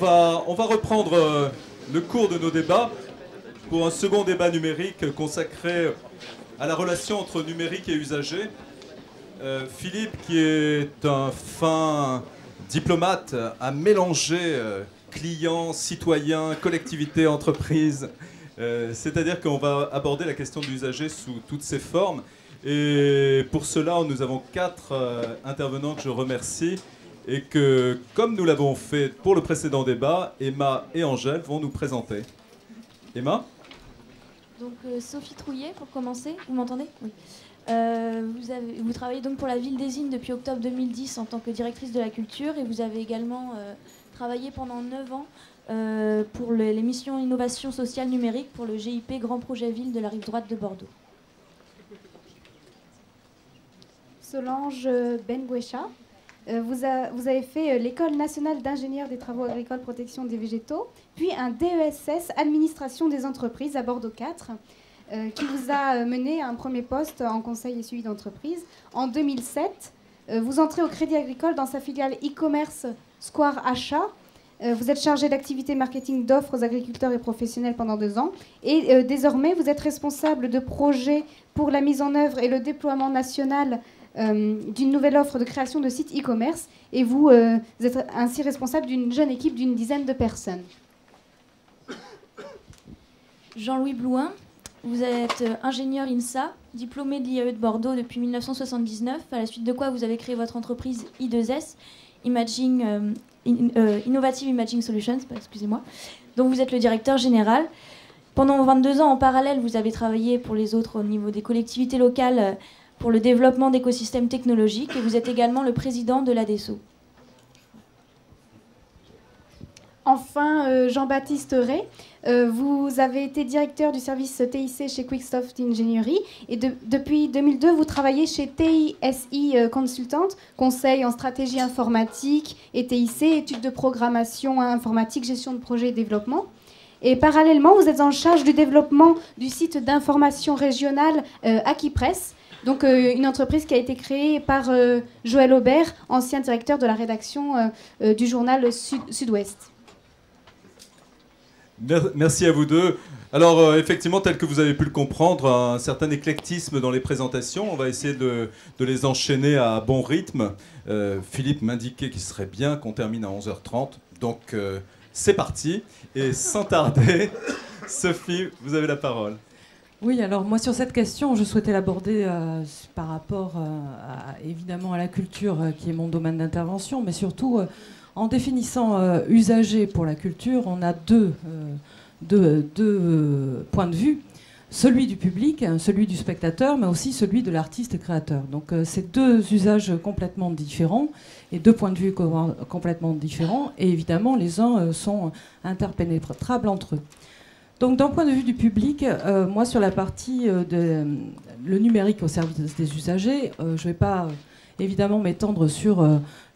on va reprendre le cours de nos débats pour un second débat numérique consacré à la relation entre numérique et usager. Philippe, qui est un fin diplomate, a mélangé clients, citoyens, collectivités, entreprises. C'est-à-dire qu'on va aborder la question de l'usager sous toutes ses formes. Et pour cela, nous avons 4 intervenants que je remercie et que, comme nous l'avons fait pour le précédent débat, Emma et Angèle vont nous présenter. Emma ? Donc Sophie Trouillet, pour commencer. Vous m'entendez ? Oui. Vous travaillez donc pour la ville d'Ezine depuis octobre 2010 en tant que directrice de la culture et vous avez également travaillé pendant 9 ans pour les missions innovation sociale numérique pour le GIP Grand Projet Ville de la Rive-Droite de Bordeaux. Solange Benguesha, vous avez fait l'École nationale d'ingénieurs des travaux agricoles protection des végétaux, puis un DESS administration des entreprises à Bordeaux 4, qui vous a mené à un premier poste en conseil et suivi d'entreprise. En 2007, vous entrez au Crédit Agricole dans sa filiale e-commerce Square Achat. Vous êtes chargé d'activités marketing d'offres aux agriculteurs et professionnels pendant 2 ans. Et désormais, vous êtes responsable de projets pour la mise en œuvre et le déploiement national d'une nouvelle offre de création de sites e-commerce. Et vous êtes ainsi responsable d'une jeune équipe d'une dizaine de personnes. Jean-Louis Blouin, vous êtes ingénieur INSA, diplômé de l'IAE de Bordeaux depuis 1979, à la suite de quoi vous avez créé votre entreprise I2S, Innovative Imaging Solutions, excusez-moi, dont vous êtes le directeur général. Pendant 22 ans, en parallèle, vous avez travaillé pour les autres au niveau des collectivités locales pour le développement d'écosystèmes technologiques et vous êtes également le président de l'ADESO. Enfin, Jean-Baptiste Ray, vous avez été directeur du service TIC chez Quicksoft Ingénierie et depuis 2002, vous travaillez chez TISI Consultant, conseil en stratégie informatique et TIC, études de programmation informatique, gestion de projet et développement. Et parallèlement, vous êtes en charge du développement du site d'information régionale Aquipress, donc une entreprise qui a été créée par Joël Aubert, ancien directeur de la rédaction du journal Sud-Ouest. Merci à vous deux. Alors effectivement, tel que vous avez pu le comprendre, un certain éclectisme dans les présentations. On va essayer de les enchaîner à bon rythme. Philippe m'indiquait qu'il serait bien qu'on termine à 11h30. Donc c'est parti. Et sans tarder, Sophie, vous avez la parole. Oui, alors moi sur cette question, je souhaitais l'aborder par rapport évidemment à la culture qui est mon domaine d'intervention, mais surtout en définissant usager pour la culture, on a deux points de vue, celui du public, celui du spectateur, mais aussi celui de l'artiste créateur. Donc c'est 2 usages complètement différents et 2 points de vue complètement différents, et évidemment les uns sont interpénétrables entre eux. Donc d'un point de vue du public, moi sur la partie le numérique au service des usagers, je ne vais pas évidemment m'étendre sur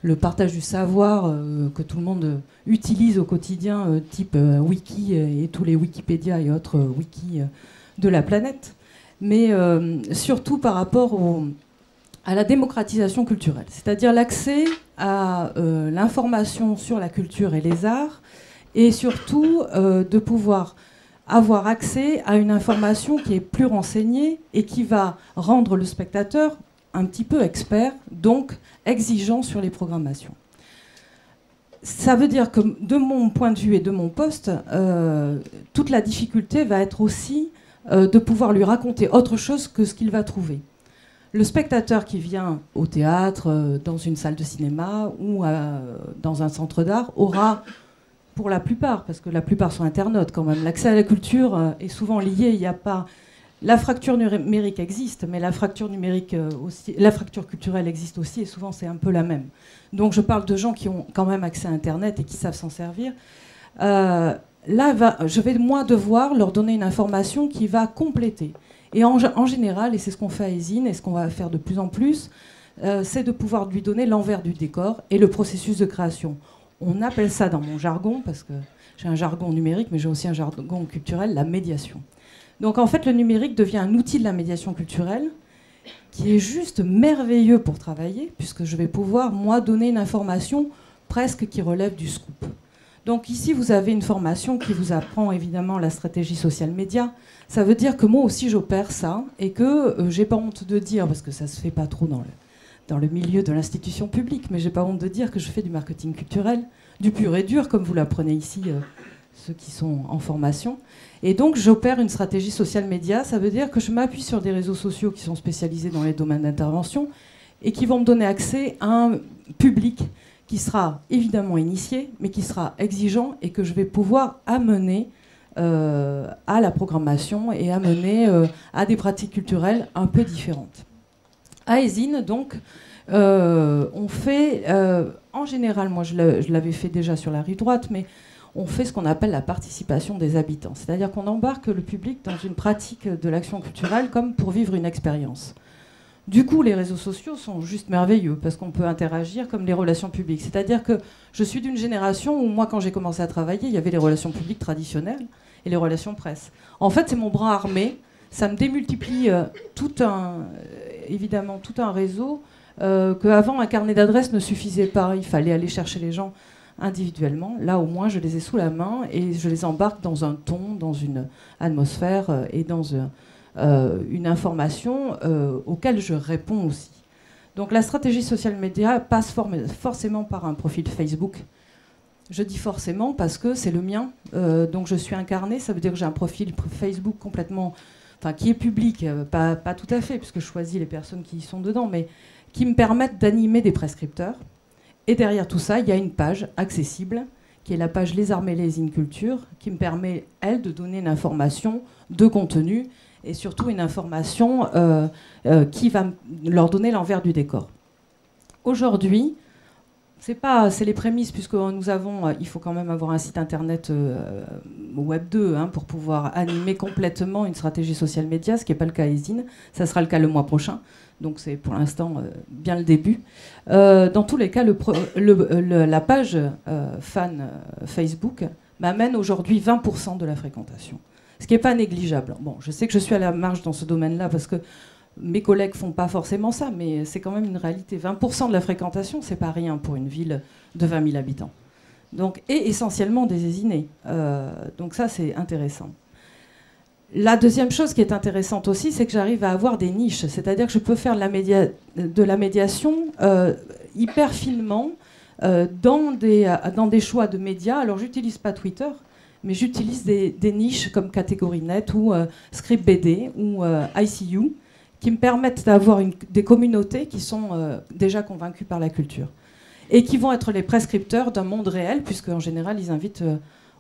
le partage du savoir que tout le monde utilise au quotidien, type Wiki et tous les Wikipédia et autres wikis de la planète, mais surtout par rapport à la démocratisation culturelle, c'est-à-dire l'accès à l'information sur la culture et les arts, et surtout de pouvoir avoir accès à une information qui est plus renseignée et qui va rendre le spectateur un petit peu expert, donc exigeant sur les programmations. Ça veut dire que de mon point de vue et de mon poste, toute la difficulté va être aussi de pouvoir lui raconter autre chose que ce qu'il va trouver. Le spectateur qui vient au théâtre, dans une salle de cinéma ou dans un centre d'art aura, pour la plupart, parce que la plupart sont internautes quand même, l'accès à la culture est souvent lié, il n'y a pas... La fracture numérique existe, mais la fracture numérique aussi, la fracture culturelle existe aussi, et souvent c'est un peu la même. Donc je parle de gens qui ont quand même accès à Internet et qui savent s'en servir. Là, je vais moi devoir leur donner une information qui va compléter. Et en général, et c'est ce qu'on fait à Ezine, et ce qu'on va faire de plus en plus, c'est de pouvoir lui donner l'envers du décor et le processus de création. On appelle ça dans mon jargon, parce que j'ai un jargon numérique, mais j'ai aussi un jargon culturel, la médiation. Donc en fait, le numérique devient un outil de la médiation culturelle qui est juste merveilleux pour travailler, puisque je vais pouvoir, moi, donner une information presque qui relève du scoop. Donc ici, vous avez une formation qui vous apprend évidemment la stratégie social média. Ça veut dire que moi aussi, j'opère ça et que j'ai pas honte de dire, parce que ça se fait pas trop dans le milieu de l'institution publique, mais j'ai pas honte de dire que je fais du marketing culturel, du pur et dur, comme vous l'apprenez ici, ceux qui sont en formation. Et donc, j'opère une stratégie social média. Ça veut dire que je m'appuie sur des réseaux sociaux qui sont spécialisés dans les domaines d'intervention et qui vont me donner accès à un public qui sera évidemment initié, mais qui sera exigeant et que je vais pouvoir amener à la programmation et amener à des pratiques culturelles un peu différentes. À ESIN, donc, on fait, en général, moi je l'avais fait déjà sur la rive droite, mais on fait ce qu'on appelle la participation des habitants. C'est-à-dire qu'on embarque le public dans une pratique de l'action culturelle comme pour vivre une expérience. Du coup, les réseaux sociaux sont juste merveilleux parce qu'on peut interagir comme les relations publiques. C'est-à-dire que je suis d'une génération où moi, quand j'ai commencé à travailler, il y avait les relations publiques traditionnelles et les relations presse. En fait, c'est mon bras armé. Ça me démultiplie évidemment tout un réseau qu'avant, un carnet d'adresses ne suffisait pas. Il fallait aller chercher les gens individuellement. Là, au moins, je les ai sous la main et je les embarque dans un ton, dans une atmosphère et dans une information auquel je réponds aussi. Donc la stratégie social média passe forcément par un profil Facebook. Je dis forcément parce que c'est le mien. Donc je suis incarnée, ça veut dire que j'ai un profil Facebook complètement, enfin qui est public, pas tout à fait, puisque je choisis les personnes qui y sont dedans, mais qui me permettent d'animer des prescripteurs. Et derrière tout ça, il y a une page accessible, qui est la page Les Arts Mêlés In Culture, qui me permet, elle, de donner une information de contenu, et surtout une information qui va leur donner l'envers du décor. Aujourd'hui, c'est les prémices, puisque nous avons, il faut quand même avoir un site internet Web 2 pour pouvoir animer complètement une stratégie social média, ce qui n'est pas le cas à ESIN. Ça sera le cas le mois prochain. Donc c'est pour l'instant bien le début. Dans tous les cas, la page fan Facebook m'amène aujourd'hui 20% de la fréquentation, ce qui n'est pas négligeable. Bon, je sais que je suis à la marge dans ce domaine-là parce que mes collègues ne font pas forcément ça, mais c'est quand même une réalité. 20% de la fréquentation, c'est pas rien pour une ville de 20 000 habitants. Donc, et essentiellement des ésinés. Donc ça, c'est intéressant. La deuxième chose qui est intéressante aussi, c'est que j'arrive à avoir des niches. C'est-à-dire que je peux faire de la médiation hyper finement dans des choix de médias. Alors, j'utilise pas Twitter, mais j'utilise des niches comme Catégorie Net ou Script BD ou ICU, qui me permettent d'avoir des communautés qui sont déjà convaincues par la culture et qui vont être les prescripteurs d'un monde réel, puisqu'en général, ils invitent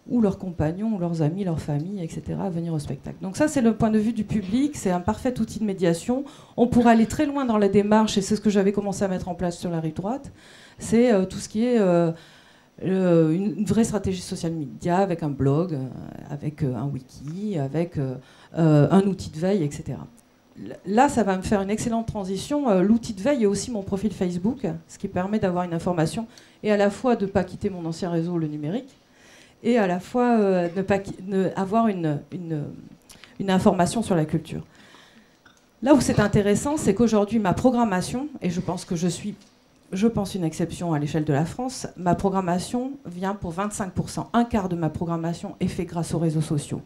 ou leurs compagnons, ou leurs amis, leurs familles, etc., à venir au spectacle. Donc ça, c'est le point de vue du public, c'est un parfait outil de médiation. On pourrait aller très loin dans la démarche, et c'est ce que j'avais commencé à mettre en place sur la rive droite, c'est tout ce qui est une vraie stratégie social media, avec un blog, avec un wiki, avec un outil de veille, etc. Là, ça va me faire une excellente transition. L'outil de veille est aussi mon profil Facebook, ce qui permet d'avoir une information, et à la fois de ne pas quitter mon ancien réseau, le numérique, et à la fois avoir une information sur la culture. Là où c'est intéressant, c'est qu'aujourd'hui, ma programmation, et je pense que je pense une exception à l'échelle de la France, ma programmation vient pour 25%. Un quart de ma programmation est fait grâce aux réseaux sociaux.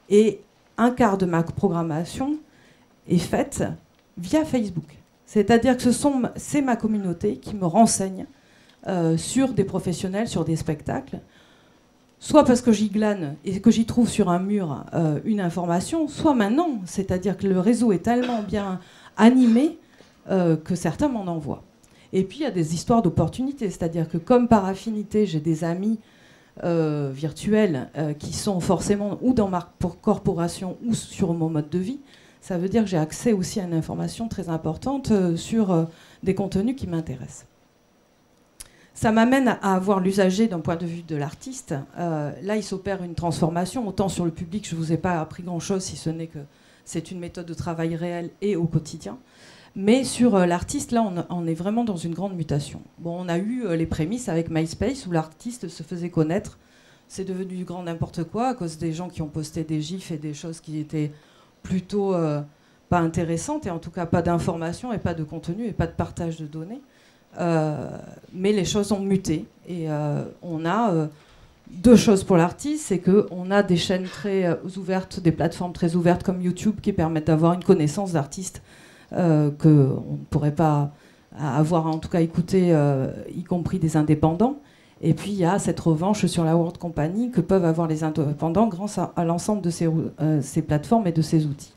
Et un quart de ma programmation est faite via Facebook. C'est-à-dire que c'est ma communauté qui me renseigne sur des professionnels, sur des spectacles, soit parce que j'y glane et que j'y trouve sur un mur une information, soit maintenant, c'est-à-dire que le réseau est tellement bien animé que certains m'en envoient. Et puis il y a des histoires d'opportunités, c'est-à-dire que comme par affinité, j'ai des amis virtuels qui sont forcément ou dans ma corporation ou sur mon mode de vie, ça veut dire que j'ai accès aussi à une information très importante sur des contenus qui m'intéressent. Ça m'amène à avoir l'usager d'un point de vue de l'artiste. Là, il s'opère une transformation. Autant sur le public, je ne vous ai pas appris grand-chose, si ce n'est que c'est une méthode de travail réelle et au quotidien. Mais sur l'artiste, là, on est vraiment dans une grande mutation. Bon, on a eu les prémices avec MySpace, où l'artiste se faisait connaître. C'est devenu du grand n'importe quoi à cause des gens qui ont posté des gifs et des choses qui étaient plutôt pas intéressantes, et en tout cas pas d'information et pas de contenu et pas de partage de données. Mais les choses ont muté et on a Deux choses pour l'artiste, c'est qu'on a des chaînes très ouvertes, des plateformes très ouvertes comme YouTube qui permettent d'avoir une connaissance d'artistes qu'on ne pourrait pas avoir, en tout cas écouter, y compris des indépendants. Et puis il y a cette revanche sur la World Company que peuvent avoir les indépendants grâce à l'ensemble de ces plateformes et de ces outils.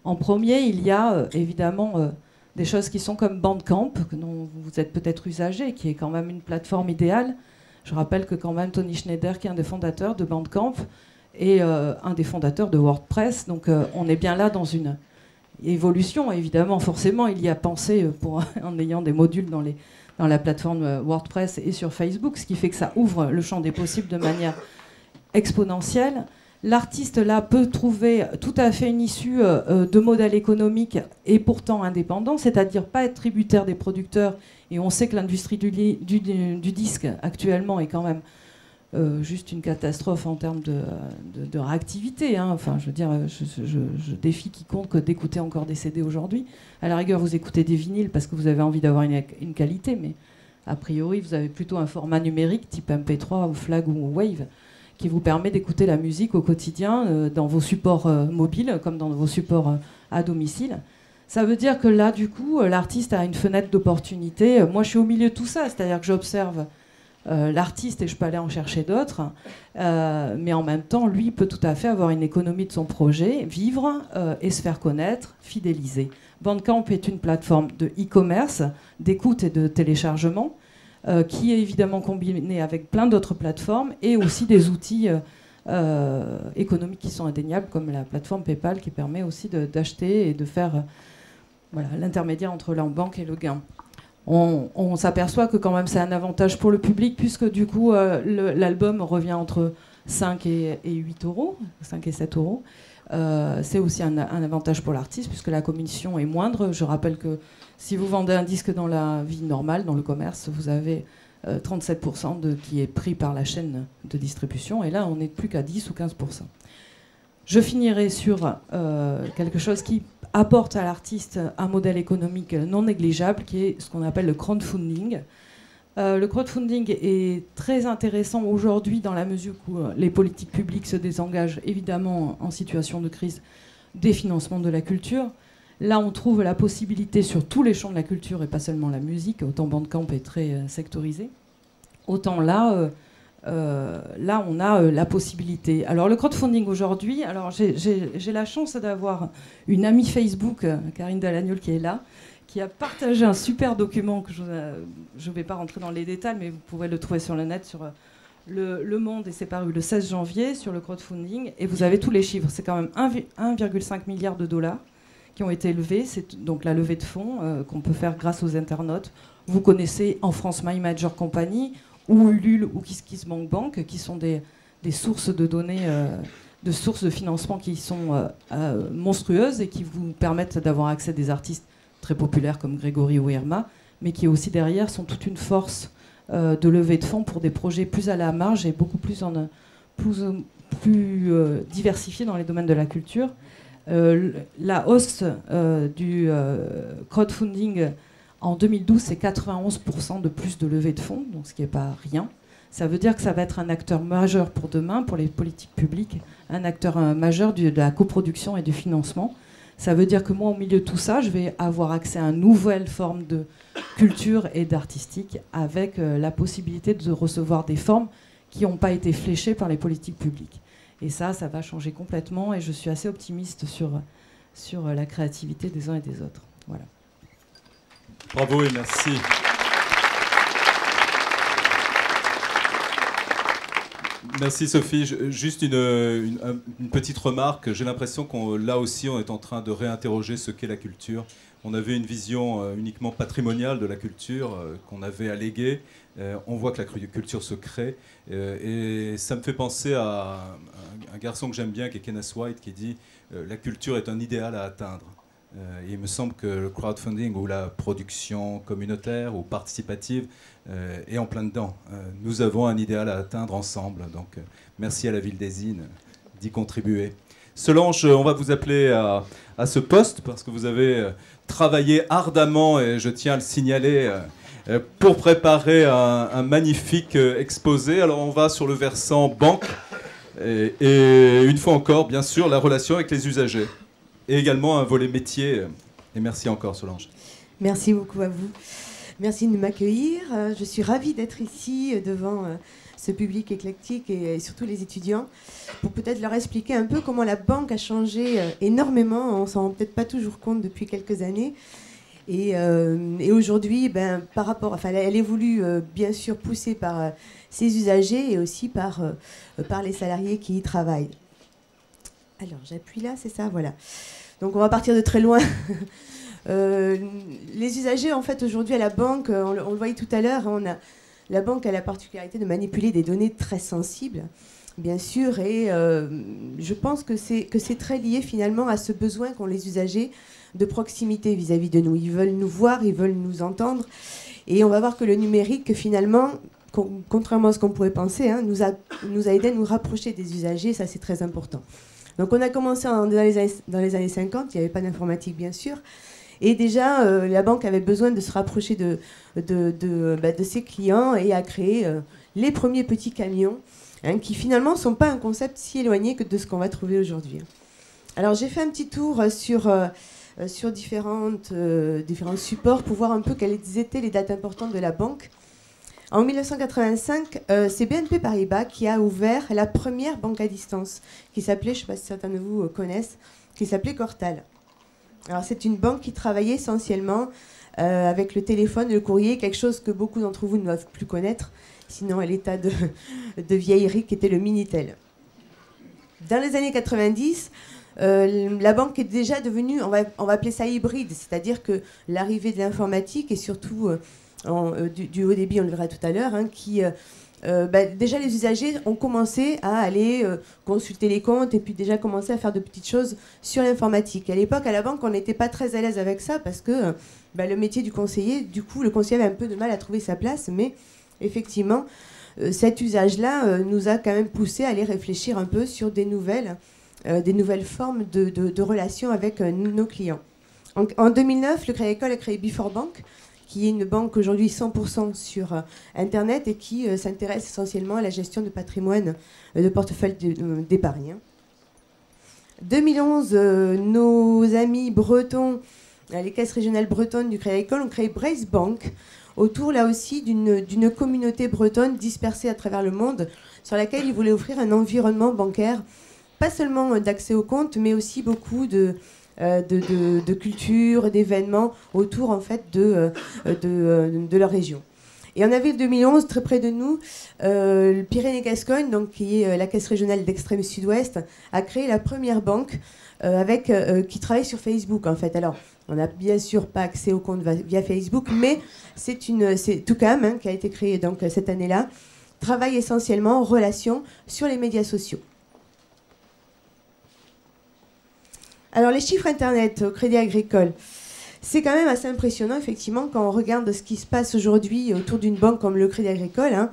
En premier, il y a évidemment des choses qui sont comme Bandcamp, dont vous êtes peut-être usager, qui est quand même une plateforme idéale. Je rappelle que quand même Tony Schneider, qui est un des fondateurs de Bandcamp, est un des fondateurs de WordPress. Donc on est bien là dans une évolution, évidemment. Forcément, il y a pensé en ayant des modules dans la plateforme WordPress et sur Facebook, ce qui fait que ça ouvre le champ des possibles de manière exponentielle. L'artiste, là, peut trouver tout à fait une issue de modèle économique et pourtant indépendant, c'est-à-dire pas être tributaire des producteurs. Et on sait que l'industrie du disque, actuellement, est quand même juste une catastrophe en termes de réactivité. Hein. Enfin, je veux dire, je défie quiconque d'écouter encore des CD aujourd'hui. À la rigueur, vous écoutez des vinyles parce que vous avez envie d'avoir une qualité, mais a priori, vous avez plutôt un format numérique type MP3 ou FLAC ou Wave, qui vous permet d'écouter la musique au quotidien dans vos supports mobiles comme dans vos supports à domicile. Ça veut dire que là, du coup, l'artiste a une fenêtre d'opportunité. Moi, je suis au milieu de tout ça, c'est-à-dire que j'observe l'artiste et je peux aller en chercher d'autres. Mais en même temps, lui peut tout à fait avoir une économie de son projet, vivre et se faire connaître, fidéliser. Bandcamp est une plateforme de e-commerce, d'écoute et de téléchargement, qui est évidemment combiné avec plein d'autres plateformes et aussi des outils économiques qui sont indéniables, comme la plateforme PayPal qui permet aussi d'acheter et de faire l'intermédiaire entre la banque et le gain. On s'aperçoit que quand même c'est un avantage pour le public puisque du coup l'album revient entre 5 et 8 euros, 5 et 7 euros. C'est aussi un avantage pour l'artiste puisque la commission est moindre. Je rappelle que si vous vendez un disque dans la vie normale, dans le commerce, vous avez 37% qui est pris par la chaîne de distribution. Et là, on n'est plus qu'à 10 ou 15%. Je finirai sur quelque chose qui apporte à l'artiste un modèle économique non négligeable, qui est ce qu'on appelle le crowdfunding. Le crowdfunding est très intéressant aujourd'hui dans la mesure où les politiques publiques se désengagent évidemment en situation de crise des financements de la culture. Là, on trouve la possibilité sur tous les champs de la culture et pas seulement la musique. Autant Bandcamp est très sectorisé, autant là, on a la possibilité. Alors le crowdfunding aujourd'hui, alors j'ai la chance d'avoir une amie Facebook, Karine Dalagnol, qui est là, qui a partagé un super document que je ne vais pas rentrer dans les détails, mais vous pouvez le trouver sur le net, sur le Monde, et c'est paru le 16 janvier sur le crowdfunding. Et vous avez tous les chiffres. C'est quand même 1,5 milliard de dollars qui ont été levés. C'est donc la levée de fonds qu'on peut faire grâce aux internautes. Vous connaissez en France My Major Company ou Ulule ou KissKissBankBank, qui sont des sources de données, de sources de financement qui sont monstrueuses et qui vous permettent d'avoir accès à des artistes très populaires comme Grégory ou Irma, mais qui aussi derrière sont toute une force de levée de fonds pour des projets plus à la marge et beaucoup plus diversifiés dans les domaines de la culture. La hausse du crowdfunding en 2012, c'est 91% de plus de levée de fonds, donc ce qui n'est pas rien. Ça veut dire que ça va être un acteur majeur pour demain, pour les politiques publiques, un acteur majeur de la coproduction et du financement. Ça veut dire que moi, au milieu de tout ça, je vais avoir accès à une nouvelle forme de culture et d'artistique avec la possibilité de recevoir des formes qui n'ont pas été fléchées par les politiques publiques. Et ça va changer complètement et je suis assez optimiste sur la créativité des uns et des autres. Voilà. Bravo et merci. Merci Sophie. Juste une petite remarque. J'ai l'impression là aussi, on est en train de réinterroger ce qu'est la culture. On avait une vision uniquement patrimoniale de la culture qu'on avait alléguée. On voit que la culture se crée. Et ça me fait penser à un garçon que j'aime bien, qui est Kenneth White, qui dit la culture est un idéal à atteindre. Et il me semble que le crowdfunding ou la production communautaire ou participative est en plein dedans. Nous avons un idéal à atteindre ensemble. Donc merci à la Ville des Innes d'y contribuer. Solange, on va vous appeler à ce poste parce que vous avez travaillé ardemment, et je tiens à le signaler, pour préparer un magnifique exposé. Alors on va sur le versant banque et une fois encore, bien sûr, la relation avec les usagers. Et également un volet métier. Et merci encore, Solange. Merci beaucoup à vous. Merci de m'accueillir. Je suis ravie d'être ici devant ce public éclectique et surtout les étudiants pour peut-être leur expliquer un peu comment la banque a changé énormément. On s'en rend peut-être pas toujours compte depuis quelques années. Et aujourd'hui, elle évolue bien sûr poussée par ses usagers et aussi par les salariés qui y travaillent. Alors, j'appuie là, c'est ça, voilà. Donc, on va partir de très loin. Les usagers, en fait, aujourd'hui à la banque, on le voyait tout à l'heure, la banque a la particularité de manipuler des données très sensibles, bien sûr, et je pense que c'est très lié finalement à ce besoin qu'ont les usagers de proximité vis-à-vis de nous. Ils veulent nous voir, ils veulent nous entendre, et on va voir que le numérique, finalement, contrairement à ce qu'on pourrait penser, nous a aidé à nous rapprocher des usagers, ça c'est très important. Donc on a commencé dans les années 50, il n'y avait pas d'informatique bien sûr, et déjà la banque avait besoin de se rapprocher de ses clients et a créé les premiers petits camions, qui finalement ne sont pas un concept si éloigné que de ce qu'on va trouver aujourd'hui. Alors j'ai fait un petit tour sur différents supports pour voir un peu quelles étaient les dates importantes de la banque. En 1985, c'est BNP Paribas qui a ouvert la première banque à distance, qui s'appelait, je ne sais pas si certains de vous connaissent, qui s'appelait Cortal. Alors c'est une banque qui travaillait essentiellement avec le téléphone, le courrier, quelque chose que beaucoup d'entre vous ne doivent plus connaître, sinon à l'état de vieillerie, qui était le Minitel. Dans les années 90, la banque est déjà devenue, on va appeler ça hybride, c'est-à-dire que l'arrivée de l'informatique et surtout du haut débit, on le verra tout à l'heure, déjà les usagers ont commencé à aller consulter les comptes et puis déjà commencé à faire de petites choses sur l'informatique. À l'époque, à la banque, on n'était pas très à l'aise avec ça parce que le métier du conseiller, du coup, le conseiller avait un peu de mal à trouver sa place, mais effectivement, cet usage-là nous a quand même poussé à aller réfléchir un peu sur des nouvelles formes de relations avec nos clients. En 2009, le Crédit Agricole a créé Before Bank, qui est une banque aujourd'hui 100% sur Internet et qui s'intéresse essentiellement à la gestion de patrimoine, de portefeuille d'épargne. 2011, nos amis bretons, les caisses régionales bretonnes du Crédit Agricole ont créé Brace Bank, autour là aussi d'une communauté bretonne dispersée à travers le monde, sur laquelle ils voulaient offrir un environnement bancaire, pas seulement d'accès aux comptes, mais aussi beaucoup de culture, d'événements autour en fait de leur région. Et en avril 2011, très près de nous, le Pyrénées-Gascogne, donc qui est la caisse régionale d'extrême sud-ouest, a créé la première banque qui travaille sur Facebook en fait. Alors, on n'a bien sûr pas accès aux comptes via Facebook, mais c'est Toucam qui a été créé donc cette année-là, travaille essentiellement en relation sur les médias sociaux. Alors les chiffres Internet au Crédit Agricole, c'est quand même assez impressionnant effectivement quand on regarde ce qui se passe aujourd'hui autour d'une banque comme le Crédit Agricole.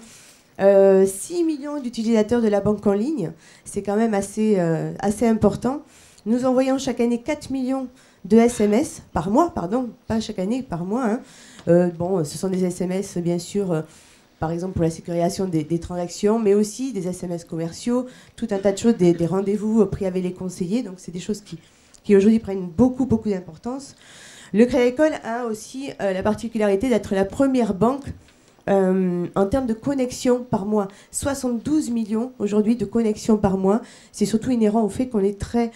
6 millions d'utilisateurs de la banque en ligne, c'est quand même assez important. Nous envoyons chaque année 4 millions de SMS par mois, pas chaque année, par mois. Ce sont des SMS bien sûr, par exemple pour la sécurisation des transactions, mais aussi des SMS commerciaux, tout un tas de choses, des rendez-vous pris avec les conseillers, donc c'est des choses qui aujourd'hui prennent beaucoup d'importance. Le Crédit Agricole a aussi la particularité d'être la première banque en termes de connexions par mois. 72 millions aujourd'hui de connexions par mois. C'est surtout inhérent au fait qu'on est très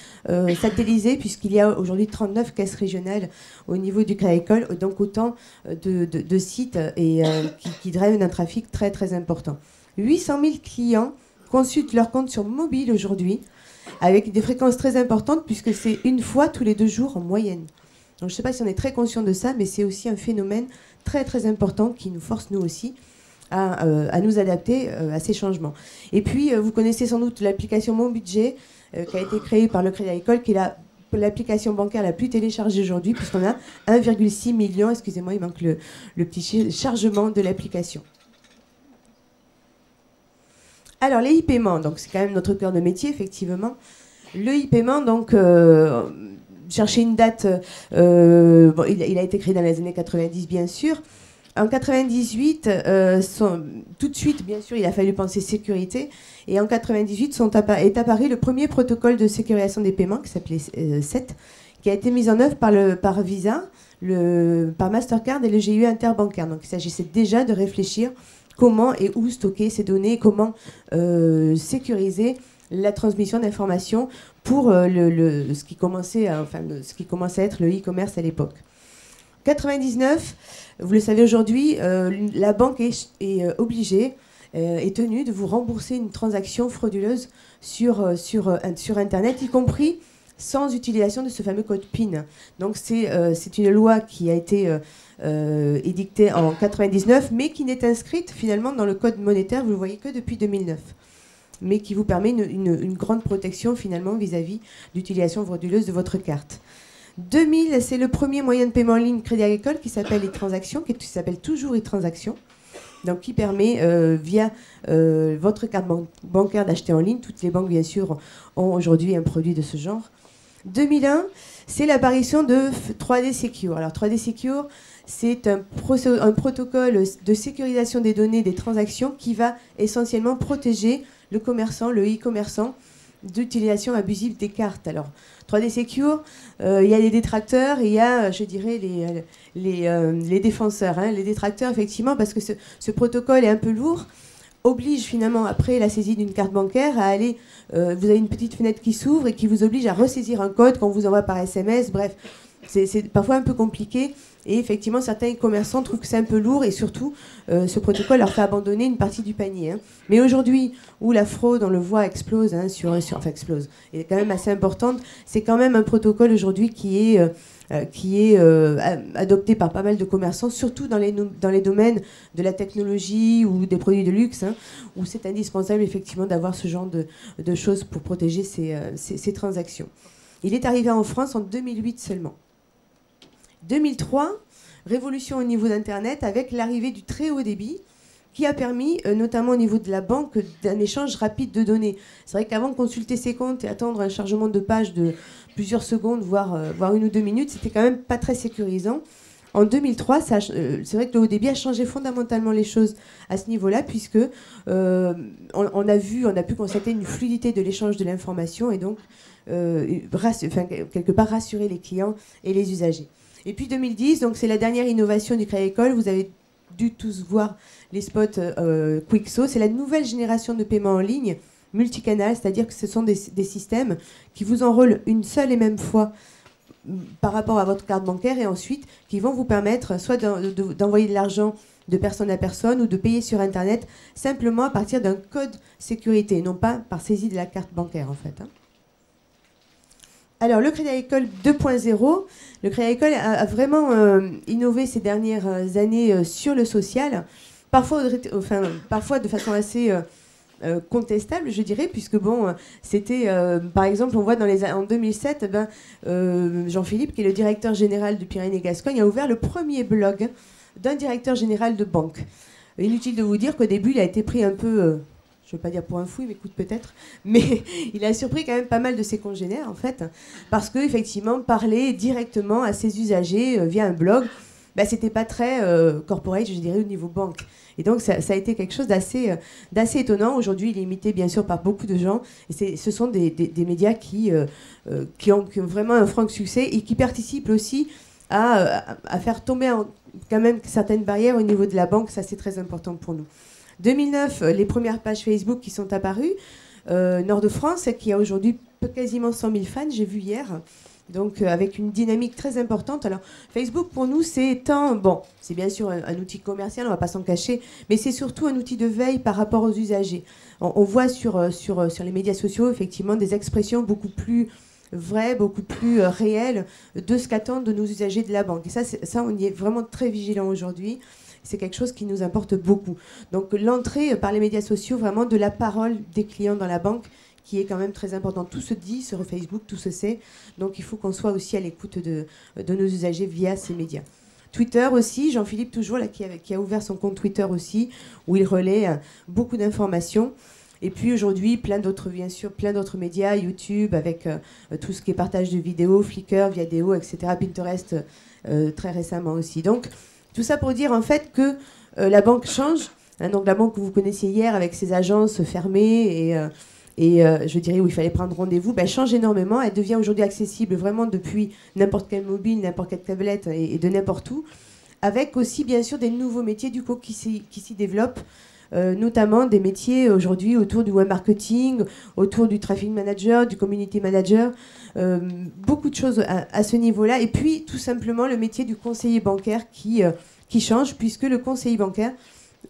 satellisé, puisqu'il y a aujourd'hui 39 caisses régionales au niveau du Crédit Agricole, donc autant de sites et, qui drainent un trafic très important. 800 000 clients consultent leur compte sur mobile aujourd'hui, avec des fréquences très importantes, puisque c'est une fois tous les 2 jours en moyenne. Donc je ne sais pas si on est très conscient de ça, mais c'est aussi un phénomène très important qui nous force, nous aussi, à nous adapter à ces changements. Et puis, vous connaissez sans doute l'application Mon Budget, qui a été créée par le Crédit Agricole, qui est l'application bancaire la plus téléchargée aujourd'hui, puisqu'on a 1,6 million, excusez-moi, il manque le petit chargement de l'application. Alors, les e-paiements, donc c'est quand même notre cœur de métier, effectivement. Le e-paiement, donc, chercher une date, il a été créé dans les années 90, bien sûr. En 98, tout de suite, bien sûr, il a fallu penser sécurité. Et en 98 est apparu le premier protocole de sécurisation des paiements, qui s'appelait SET, qui a été mis en œuvre par Visa, par Mastercard et le GUE interbancaire. Donc il s'agissait déjà de réfléchir comment et où stocker ces données, comment sécuriser la transmission d'informations pour ce qui commençait à être le e-commerce à l'époque. 99, vous le savez aujourd'hui, la banque est obligée, est tenue de vous rembourser une transaction frauduleuse sur Internet, y compris sans utilisation de ce fameux code PIN. Donc c'est une loi qui a été édictée en 99, mais qui n'est inscrite finalement dans le code monétaire, vous le voyez que depuis 2009, mais qui vous permet une grande protection finalement vis-à-vis d'utilisation frauduleuse de votre carte. 2000, c'est le premier moyen de paiement en ligne Crédit Agricole qui s'appelle e-transaction, qui s'appelle toujours e-transaction, donc qui permet via votre carte bancaire d'acheter en ligne. Toutes les banques bien sûr ont aujourd'hui un produit de ce genre. 2001, c'est l'apparition de 3D Secure. Alors 3D Secure, c'est un protocole de sécurisation des données des transactions qui va essentiellement protéger le commerçant, le e-commerçant, d'utilisation abusive des cartes. Alors 3D Secure, il y a les détracteurs et il y a, je dirais, les défenseurs. Les détracteurs, effectivement, parce que ce protocole est un peu lourd, oblige finalement, après la saisie d'une carte bancaire, à aller... vous avez une petite fenêtre qui s'ouvre et qui vous oblige à ressaisir un code qu'on vous envoie par SMS. Bref, c'est parfois un peu compliqué. Et effectivement, certains commerçants trouvent que c'est un peu lourd et surtout, ce protocole leur fait abandonner une partie du panier. Mais aujourd'hui, où la fraude, on le voit, explose, explose, est quand même assez importante, c'est quand même un protocole aujourd'hui qui est adopté par pas mal de commerçants, surtout dans les domaines de la technologie ou des produits de luxe, où c'est indispensable effectivement d'avoir ce genre de choses pour protéger ces transactions. Il est arrivé en France en 2008 seulement. 2003, révolution au niveau d'Internet avec l'arrivée du très haut débit qui a permis, notamment au niveau de la banque, d'un échange rapide de données. C'est vrai qu'avant de consulter ses comptes et attendre un chargement de page de plusieurs secondes, voire 1 ou 2 minutes, c'était quand même pas très sécurisant. En 2003, c'est vrai que le haut débit a changé fondamentalement les choses à ce niveau-là, puisque on a pu constater une fluidité de l'échange de l'information et donc quelque part rassurer les clients et les usagers. Et puis 2010, donc c'est la dernière innovation du Crédit Agricole. Vous avez dû tous voir les spots Quickso. C'est la nouvelle génération de paiement en ligne multicanal, c'est-à-dire que ce sont des systèmes qui vous enrôlent une seule et même fois par rapport à votre carte bancaire et ensuite qui vont vous permettre soit d'envoyer de l'argent de personne à personne ou de payer sur Internet simplement à partir d'un code sécurité, non pas par saisie de la carte bancaire en fait. Alors, le Crédit Agricole 2.0, le Crédit Agricole a vraiment innové ces dernières années sur le social, parfois de façon assez contestable, je dirais, puisque bon, c'était, par exemple, on voit en 2007, Jean-Philippe, qui est le directeur général de Pyrénées-Gascogne, a ouvert le premier blog d'un directeur général de banque. Inutile de vous dire qu'au début, il a été pris un peu... je ne veux pas dire pour un fou, il m'écoute peut-être, mais il a surpris quand même pas mal de ses congénères, en fait, parce qu'effectivement, parler directement à ses usagers via un blog, c'était pas très corporate, je dirais, au niveau banque. Et donc, ça a été quelque chose d'assez étonnant. Aujourd'hui, il est imité, bien sûr, par beaucoup de gens. Et ce sont des médias qui ont vraiment un franc succès et qui participent aussi à faire tomber quand même certaines barrières au niveau de la banque. Ça, c'est très important pour nous. 2009, les premières pages Facebook qui sont apparues. Nord de France, qui a aujourd'hui quasiment 100 000 fans, j'ai vu hier. Donc, avec une dynamique très importante. Alors, Facebook, pour nous, c'est bien sûr un outil commercial, on ne va pas s'en cacher, mais c'est surtout un outil de veille par rapport aux usagers. On voit sur les médias sociaux, effectivement, des expressions beaucoup plus vraies, beaucoup plus réelles de ce qu'attendent de nos usagers de la banque. Et ça, on y est vraiment très vigilant aujourd'hui. C'est quelque chose qui nous importe beaucoup. Donc, l'entrée par les médias sociaux, vraiment, de la parole des clients dans la banque, qui est quand même très important. Tout se dit sur Facebook, tout se sait. Donc il faut qu'on soit aussi à l'écoute de nos usagers via ces médias. Twitter aussi, Jean-Philippe toujours, là, qui a ouvert son compte Twitter aussi, où il relaie beaucoup d'informations. Et puis aujourd'hui, plein d'autres médias, YouTube, avec tout ce qui est partage de vidéos, Flickr, Viadeo, etc., Pinterest, très récemment aussi. Donc Tout ça pour dire en fait que la banque change. Hein, donc la banque que vous connaissiez hier avec ses agences fermées et je dirais où il fallait prendre rendez-vous, change énormément. Elle devient aujourd'hui accessible vraiment depuis n'importe quel mobile, n'importe quelle tablette et de n'importe où, avec aussi bien sûr des nouveaux métiers du coup qui s'y développent, notamment des métiers aujourd'hui autour du web marketing, autour du traffic manager, du community manager, beaucoup de choses à ce niveau-là. Et puis tout simplement le métier du conseiller bancaire qui change, puisque le conseiller bancaire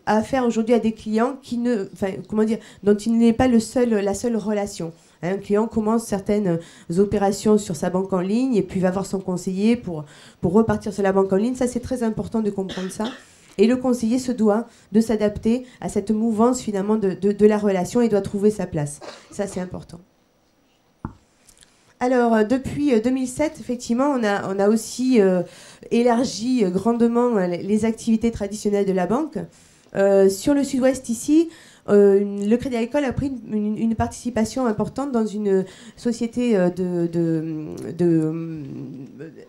a affaire aujourd'hui à des clients dont il n'est pas la seule relation. Un client commence certaines opérations sur sa banque en ligne et puis va voir son conseiller pour repartir sur la banque en ligne. Ça, c'est très important de comprendre ça. Et le conseiller se doit de s'adapter à cette mouvance finalement de la relation et doit trouver sa place. Ça, c'est important. Alors, depuis 2007, effectivement, on a aussi élargi grandement les activités traditionnelles de la banque. Sur le sud-ouest ici, le Crédit Agricole a pris une participation importante dans une société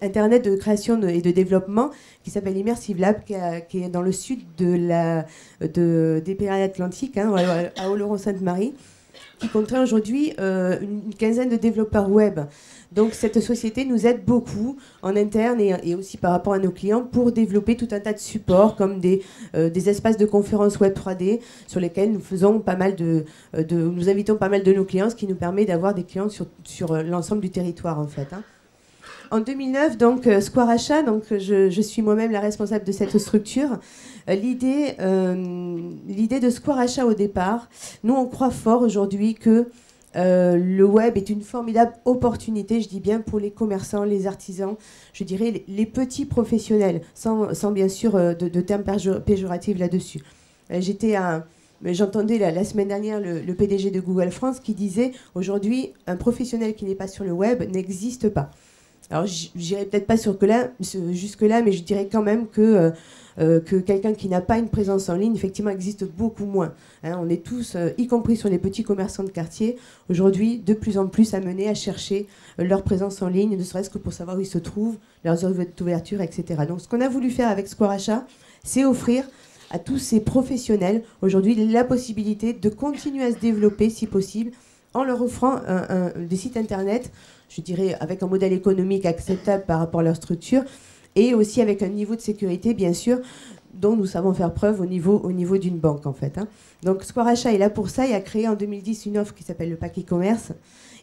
Internet de création et de développement qui s'appelle Immersive Lab, qui est dans le sud des Pyrénées-Atlantiques, hein, à Oloron-Sainte-Marie, qui compterait aujourd'hui une quinzaine de développeurs web. Donc cette société nous aide beaucoup en interne et aussi par rapport à nos clients pour développer tout un tas de supports comme des espaces de conférences web 3D sur lesquels nous faisons nous invitons pas mal de nos clients, ce qui nous permet d'avoir des clients sur l'ensemble du territoire en fait. Hein. En 2009, donc Square Achat, donc je suis moi-même la responsable de cette structure. L'idée de Square Achat au départ, nous on croit fort aujourd'hui que le web est une formidable opportunité, je dis bien, pour les commerçants, les artisans, je dirais les petits professionnels, sans bien sûr de termes péjoratifs là-dessus. J'entendais la semaine dernière le PDG de Google France qui disait aujourd'hui, un professionnel qui n'est pas sur le web n'existe pas. Alors, j'irai peut-être pas jusque-là, mais je dirais quand même que quelqu'un qui n'a pas une présence en ligne, effectivement, existe beaucoup moins. Hein, on est tous, y compris sur les petits commerçants de quartier, aujourd'hui, de plus en plus amenés à chercher leur présence en ligne, ne serait-ce que pour savoir où ils se trouvent, leurs heures d'ouverture, etc. Donc, ce qu'on a voulu faire avec Square Achat, c'est offrir à tous ces professionnels, aujourd'hui, la possibilité de continuer à se développer, si possible, en leur offrant des sites internet, je dirais avec un modèle économique acceptable par rapport à leur structure, et aussi avec un niveau de sécurité, bien sûr, dont nous savons faire preuve au niveau d'une banque, en fait. Hein. Donc Square Achat est là pour ça. Il a créé en 2010 une offre qui s'appelle le pack e-commerce,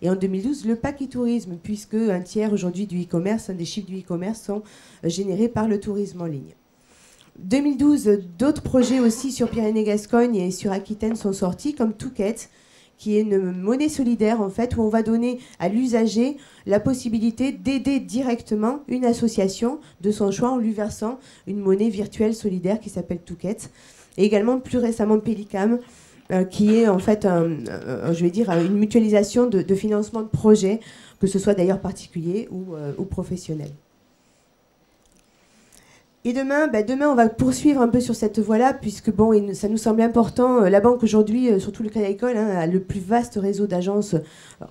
et en 2012 le pack e-tourisme, puisque un tiers aujourd'hui du e-commerce, des chiffres du e-commerce sont générés par le tourisme en ligne. 2012, d'autres projets aussi sur Pyrénées-Gascogne et sur Aquitaine sont sortis, comme Touquet, qui est une monnaie solidaire en fait, où on va donner à l'usager la possibilité d'aider directement une association de son choix en lui versant une monnaie virtuelle solidaire qui s'appelle Touquet. Et également plus récemment Pelicam, qui est en fait une mutualisation de financement de projets, que ce soit d'ailleurs particulier ou professionnel. Et demain, on va poursuivre un peu sur cette voie-là, puisque ça nous semble important. La banque aujourd'hui, surtout le Crédit Agricole, hein, a le plus vaste réseau d'agences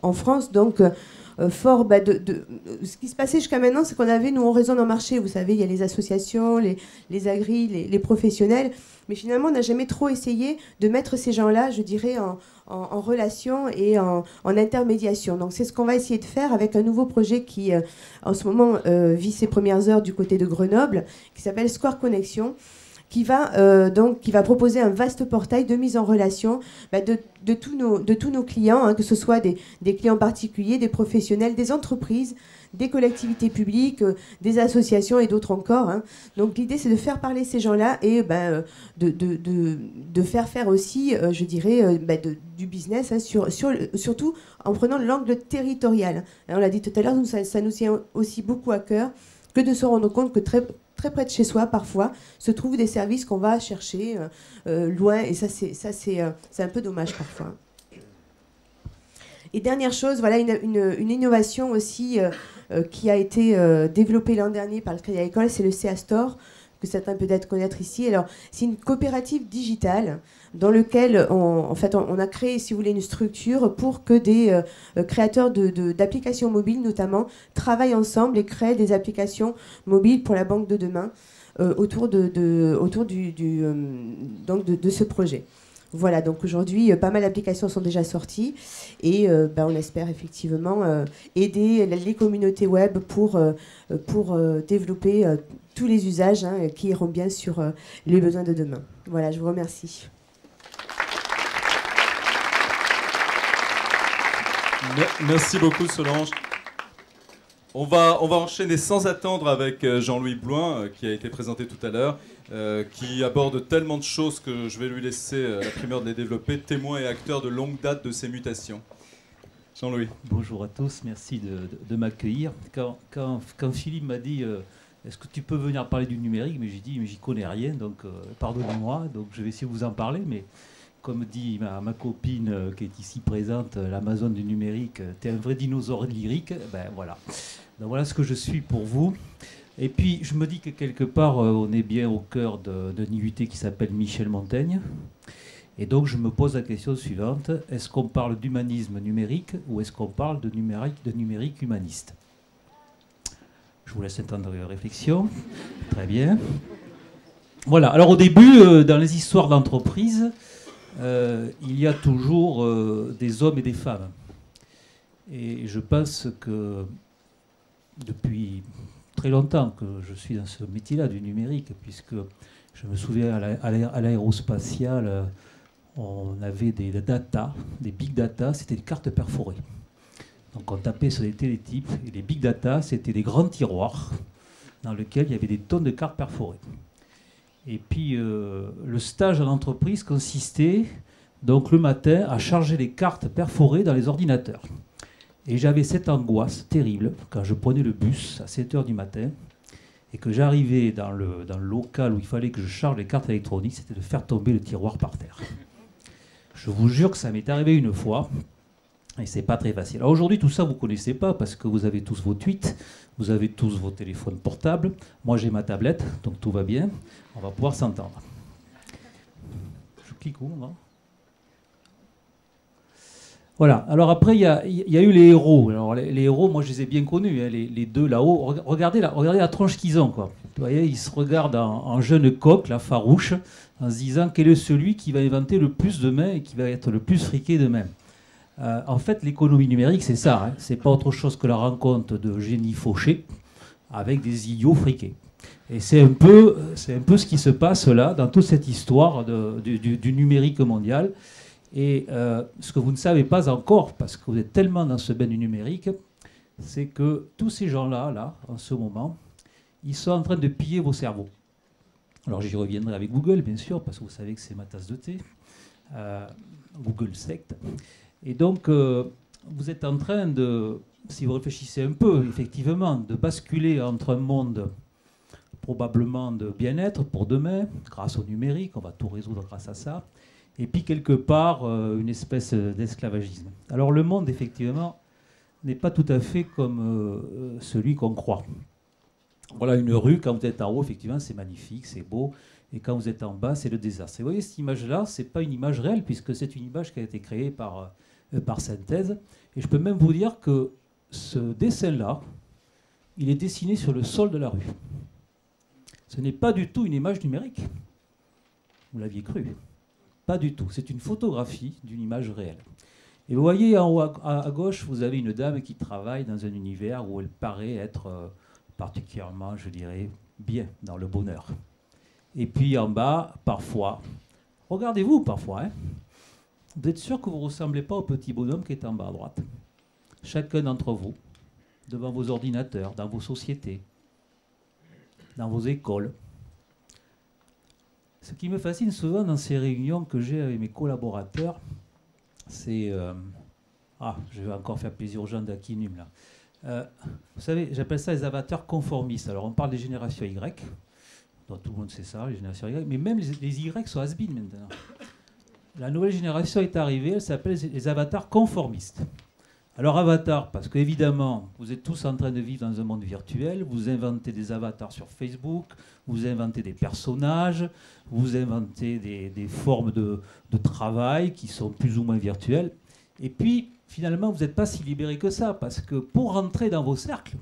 en France. Donc, ce qui se passait jusqu'à maintenant, c'est qu'on avait, nous, on raisonne en marché. Vous savez, il y a les associations, les agris, les professionnels. Mais finalement, on n'a jamais trop essayé de mettre ces gens-là, je dirais, en relation et en intermédiation. Donc c'est ce qu'on va essayer de faire avec un nouveau projet qui, en ce moment, vit ses premières heures du côté de Grenoble, qui s'appelle Square Connexion, qui va proposer un vaste portail de mise en relation de tous nos clients, hein, que ce soit des clients particuliers, des professionnels, des entreprises, des collectivités publiques, des associations et d'autres encore. Hein. Donc l'idée, c'est de faire parler ces gens-là et de faire faire aussi, je dirais, du business, hein, surtout en prenant l'angle territorial. Hein, on l'a dit tout à l'heure, ça nous tient aussi beaucoup à cœur que de se rendre compte que très près de chez soi, parfois, se trouvent des services qu'on va chercher loin. Et ça, c'est un peu dommage parfois. Et dernière chose, voilà une innovation aussi qui a été développée l'an dernier par le Crédit Agricole, c'est le CA Store, que certains peut-être connaître ici. Alors, c'est une coopérative digitale dans laquelle on a créé, si vous voulez, une structure pour que des créateurs d'applications mobiles, notamment, travaillent ensemble et créent des applications mobiles pour la banque de demain. autour de ce projet. Voilà, donc aujourd'hui, pas mal d'applications sont déjà sorties et on espère effectivement aider les communautés web pour développer tous les usages qui iront bien sur les besoins de demain. Voilà, je vous remercie. Merci beaucoup Solange. On va enchaîner sans attendre avec Jean-Louis Blouin, qui a été présenté tout à l'heure, qui aborde tellement de choses que je vais lui laisser la primeur de les développer, témoin et acteur de longue date de ces mutations. Jean-Louis. Bonjour à tous, merci de m'accueillir. Quand Philippe m'a dit est-ce que tu peux venir parler du numérique, mais j'ai dit mais j'y connais rien, donc pardonnez-moi, donc je vais essayer de vous en parler, mais comme dit ma copine qui est ici présente, l'Amazon du numérique, t'es un vrai dinosaure lyrique, ben voilà. Donc voilà ce que je suis pour vous. Et puis je me dis que quelque part on est bien au cœur d'un IUT qui s'appelle Michel Montaigne. Et donc je me pose la question suivante, est-ce qu'on parle d'humanisme numérique ou est-ce qu'on parle de numérique humaniste? Je vous laisse un temps de réflexion. Très bien. Voilà, alors au début, dans les histoires d'entreprise, il y a toujours des hommes et des femmes. Et je pense que depuis très longtemps que je suis dans ce métier-là du numérique, puisque je me souviens à l'aérospatiale, on avait des data, des big data, c'était des cartes perforées. Donc on tapait sur des télétypes, et les big data, c'était des grands tiroirs dans lesquels il y avait des tonnes de cartes perforées. Et puis le stage en entreprise consistait donc le matin à charger les cartes perforées dans les ordinateurs. Et j'avais cette angoisse terrible quand je prenais le bus à 7 h du matin et que j'arrivais dans le local où il fallait que je charge les cartes électroniques, c'était de faire tomber le tiroir par terre. Je vous jure que ça m'est arrivé une fois et c'est pas très facile. Alors aujourd'hui tout ça vous connaissez pas parce que vous avez tous vos tweets, vous avez tous vos téléphones portables. Moi j'ai ma tablette, donc tout va bien. On va pouvoir s'entendre. Je clique où, non ? Voilà. Alors après, il y a eu les héros. Alors les héros, moi je les ai bien connus, hein, les deux là-haut. Regardez la tronche qu'ils ont, quoi. Vous voyez, ils se regardent en jeune coq, la farouche, en se disant quel est celui qui va inventer le plus demain et qui va être le plus friqué demain. En fait, l'économie numérique, c'est ça. Hein. C'est pas autre chose que la rencontre de génies fauchés avec des idiots friqués. Et c'est un peu ce qui se passe là, dans toute cette histoire du numérique mondial. Et ce que vous ne savez pas encore, parce que vous êtes tellement dans ce bain du numérique, c'est que tous ces gens-là, en ce moment, ils sont en train de piller vos cerveaux. Alors j'y reviendrai avec Google, bien sûr, parce que vous savez que c'est ma tasse de thé. Google secte. Et donc, vous êtes en train de, si vous réfléchissez un peu, effectivement, de basculer entre un monde probablement de bien-être pour demain, grâce au numérique, on va tout résoudre grâce à ça, et puis quelque part, une espèce d'esclavagisme. Alors le monde, effectivement, n'est pas tout à fait comme celui qu'on croit. Voilà une rue, quand vous êtes en haut, effectivement, c'est magnifique, c'est beau, et quand vous êtes en bas, c'est le désastre. Et vous voyez, cette image-là, ce n'est pas une image réelle, puisque c'est une image qui a été créée par synthèse, et je peux même vous dire que ce dessin-là, il est dessiné sur le sol de la rue. Ce n'est pas du tout une image numérique. Vous l'aviez cru. Pas du tout. C'est une photographie d'une image réelle. Et vous voyez en haut à gauche, vous avez une dame qui travaille dans un univers où elle paraît être particulièrement, je dirais, bien dans le bonheur. Et puis en bas, parfois, regardez-vous parfois, hein, vous êtes sûr que vous ne ressemblez pas au petit bonhomme qui est en bas à droite. Chacun d'entre vous, devant vos ordinateurs, dans vos sociétés, dans vos écoles. Ce qui me fascine souvent dans ces réunions que j'ai avec mes collaborateurs, c'est... je vais encore faire plaisir aux gens d'Akinum, là. Vous savez, j'appelle ça les avatars conformistes. Alors, on parle des générations Y. Donc, tout le monde sait ça, les générations Y. Mais même les Y sont has-been maintenant. La nouvelle génération est arrivée, elle s'appelle les avatars conformistes. Alors avatar, parce qu'évidemment, vous êtes tous en train de vivre dans un monde virtuel, vous inventez des avatars sur Facebook, vous inventez des personnages, vous inventez des formes de travail qui sont plus ou moins virtuelles. Et puis, finalement, vous n'êtes pas si libéré que ça, parce que pour rentrer dans vos cercles,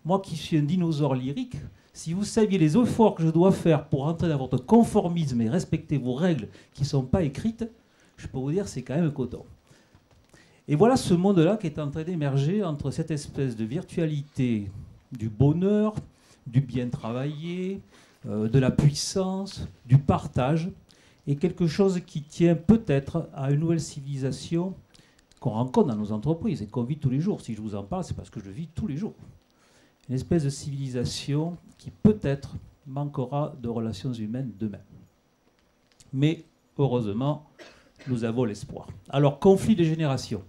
moi qui suis un dinosaure lyrique, Si vous saviez les efforts que je dois faire pour entrer dans votre conformisme et respecter vos règles qui ne sont pas écrites, je peux vous dire que c'est quand même coton. Et voilà ce monde-là qui est en train d'émerger entre cette espèce de virtualité du bonheur, du bien travaillé, de la puissance, du partage, et quelque chose qui tient peut-être à une nouvelle civilisation qu'on rencontre dans nos entreprises et qu'on vit tous les jours. Si je vous en parle, c'est parce que je le vis tous les jours. Une espèce de civilisation qui peut-être manquera de relations humaines demain. Mais heureusement, nous avons l'espoir. Alors, conflit de génération.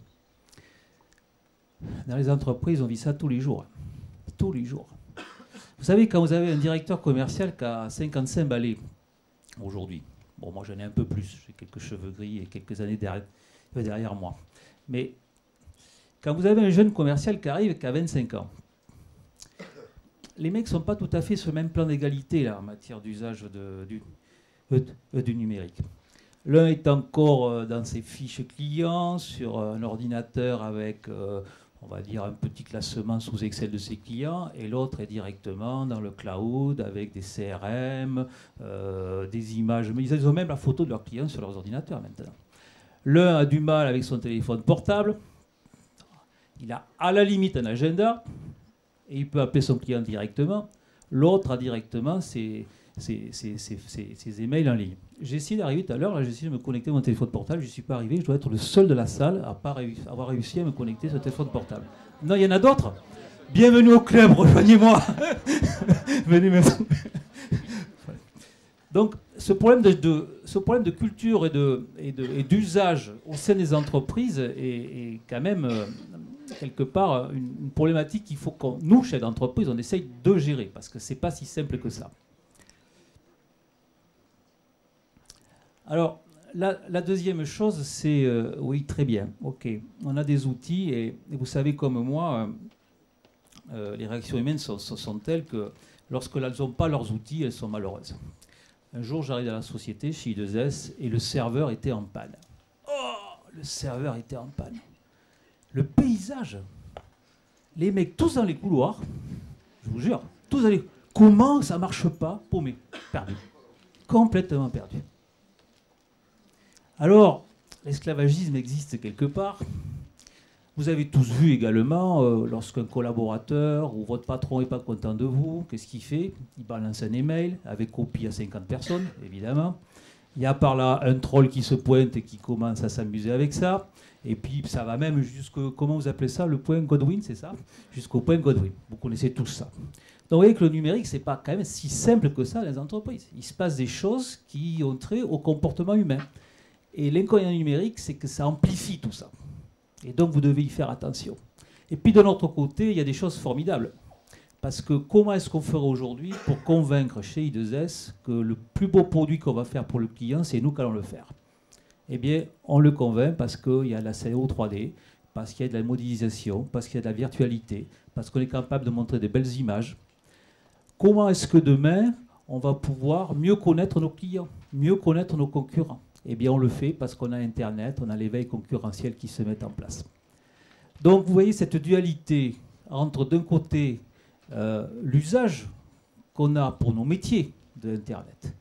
Dans les entreprises, on vit ça tous les jours. Tous les jours. Vous savez, quand vous avez un directeur commercial qui a 55 balais aujourd'hui, bon, moi j'en ai un peu plus, j'ai quelques cheveux gris et quelques années derrière moi. Mais quand vous avez un jeune commercial qui arrive et qui a 25 ans, les mecs ne sont pas tout à fait sur le même plan d'égalité là, en matière d'usage du numérique. L'un est encore dans ses fiches clients, sur un ordinateur avec, on va dire, un petit classement sous Excel de ses clients, et l'autre est directement dans le cloud avec des CRM, des images. Mais ils ont même la photo de leurs clients sur leurs ordinateurs maintenant. L'un a du mal avec son téléphone portable. Il a à la limite un agenda, et il peut appeler son client directement. L'autre a directement ses emails en ligne. J'ai essayé d'arriver tout à l'heure, j'ai essayé de me connecter à mon téléphone portable, je ne suis pas arrivé, je dois être le seul de la salle à ne pas avoir réussi à me connecter sur le téléphone portable. Non, il y en a d'autres. Bienvenue au club, rejoignez-moi. Venez maintenant. Donc, ce problème de culture et d'usage au sein des entreprises est quand même, quelque part, une problématique qu'il faut que nous, chefs d'entreprise, on essaye de gérer, parce que ce n'est pas si simple que ça. Alors, la deuxième chose, c'est, oui, très bien, ok, on a des outils, et vous savez comme moi, les réactions humaines sont telles que lorsqu'elles n'ont pas leurs outils, elles sont malheureuses. Un jour, j'arrive dans la société, chez I2S, et le serveur était en panne. Oh, le serveur était en panne. Le paysage, les mecs tous dans les couloirs, je vous jure, tous dans les... Comment ça marche pas? Paumé, perdu, complètement perdu. Alors, l'esclavagisme existe quelque part. Vous avez tous vu également, lorsqu'un collaborateur ou votre patron n'est pas content de vous, qu'est-ce qu'il fait? Il balance un email avec copie à 50 personnes, évidemment. Il y a par là un troll qui se pointe et qui commence à s'amuser avec ça. Et puis ça va même jusqu'au, comment vous appelez ça, le point Godwin, c'est ça? Jusqu'au point Godwin. Vous connaissez tous ça. Donc vous voyez que le numérique, c'est pas quand même si simple que ça dans les entreprises. Il se passe des choses qui ont trait au comportement humain. Et l'inconvénient numérique, c'est que ça amplifie tout ça. Et donc, vous devez y faire attention. Et puis, de notre côté, il y a des choses formidables. Parce que comment est-ce qu'on ferait aujourd'hui pour convaincre chez I2S que le plus beau produit qu'on va faire pour le client, c'est nous qui allons le faire? Eh bien, on le convainc parce qu'il y a de la CO 3D, parce qu'il y a de la modélisation, parce qu'il y a de la virtualité, parce qu'on est capable de montrer des belles images. Comment est-ce que demain, on va pouvoir mieux connaître nos clients, mieux connaître nos concurrents? Eh bien, on le fait parce qu'on a Internet, on a l'éveil concurrentiel qui se met en place. Donc, vous voyez cette dualité entre, d'un côté, l'usage qu'on a pour nos métiers de Internet,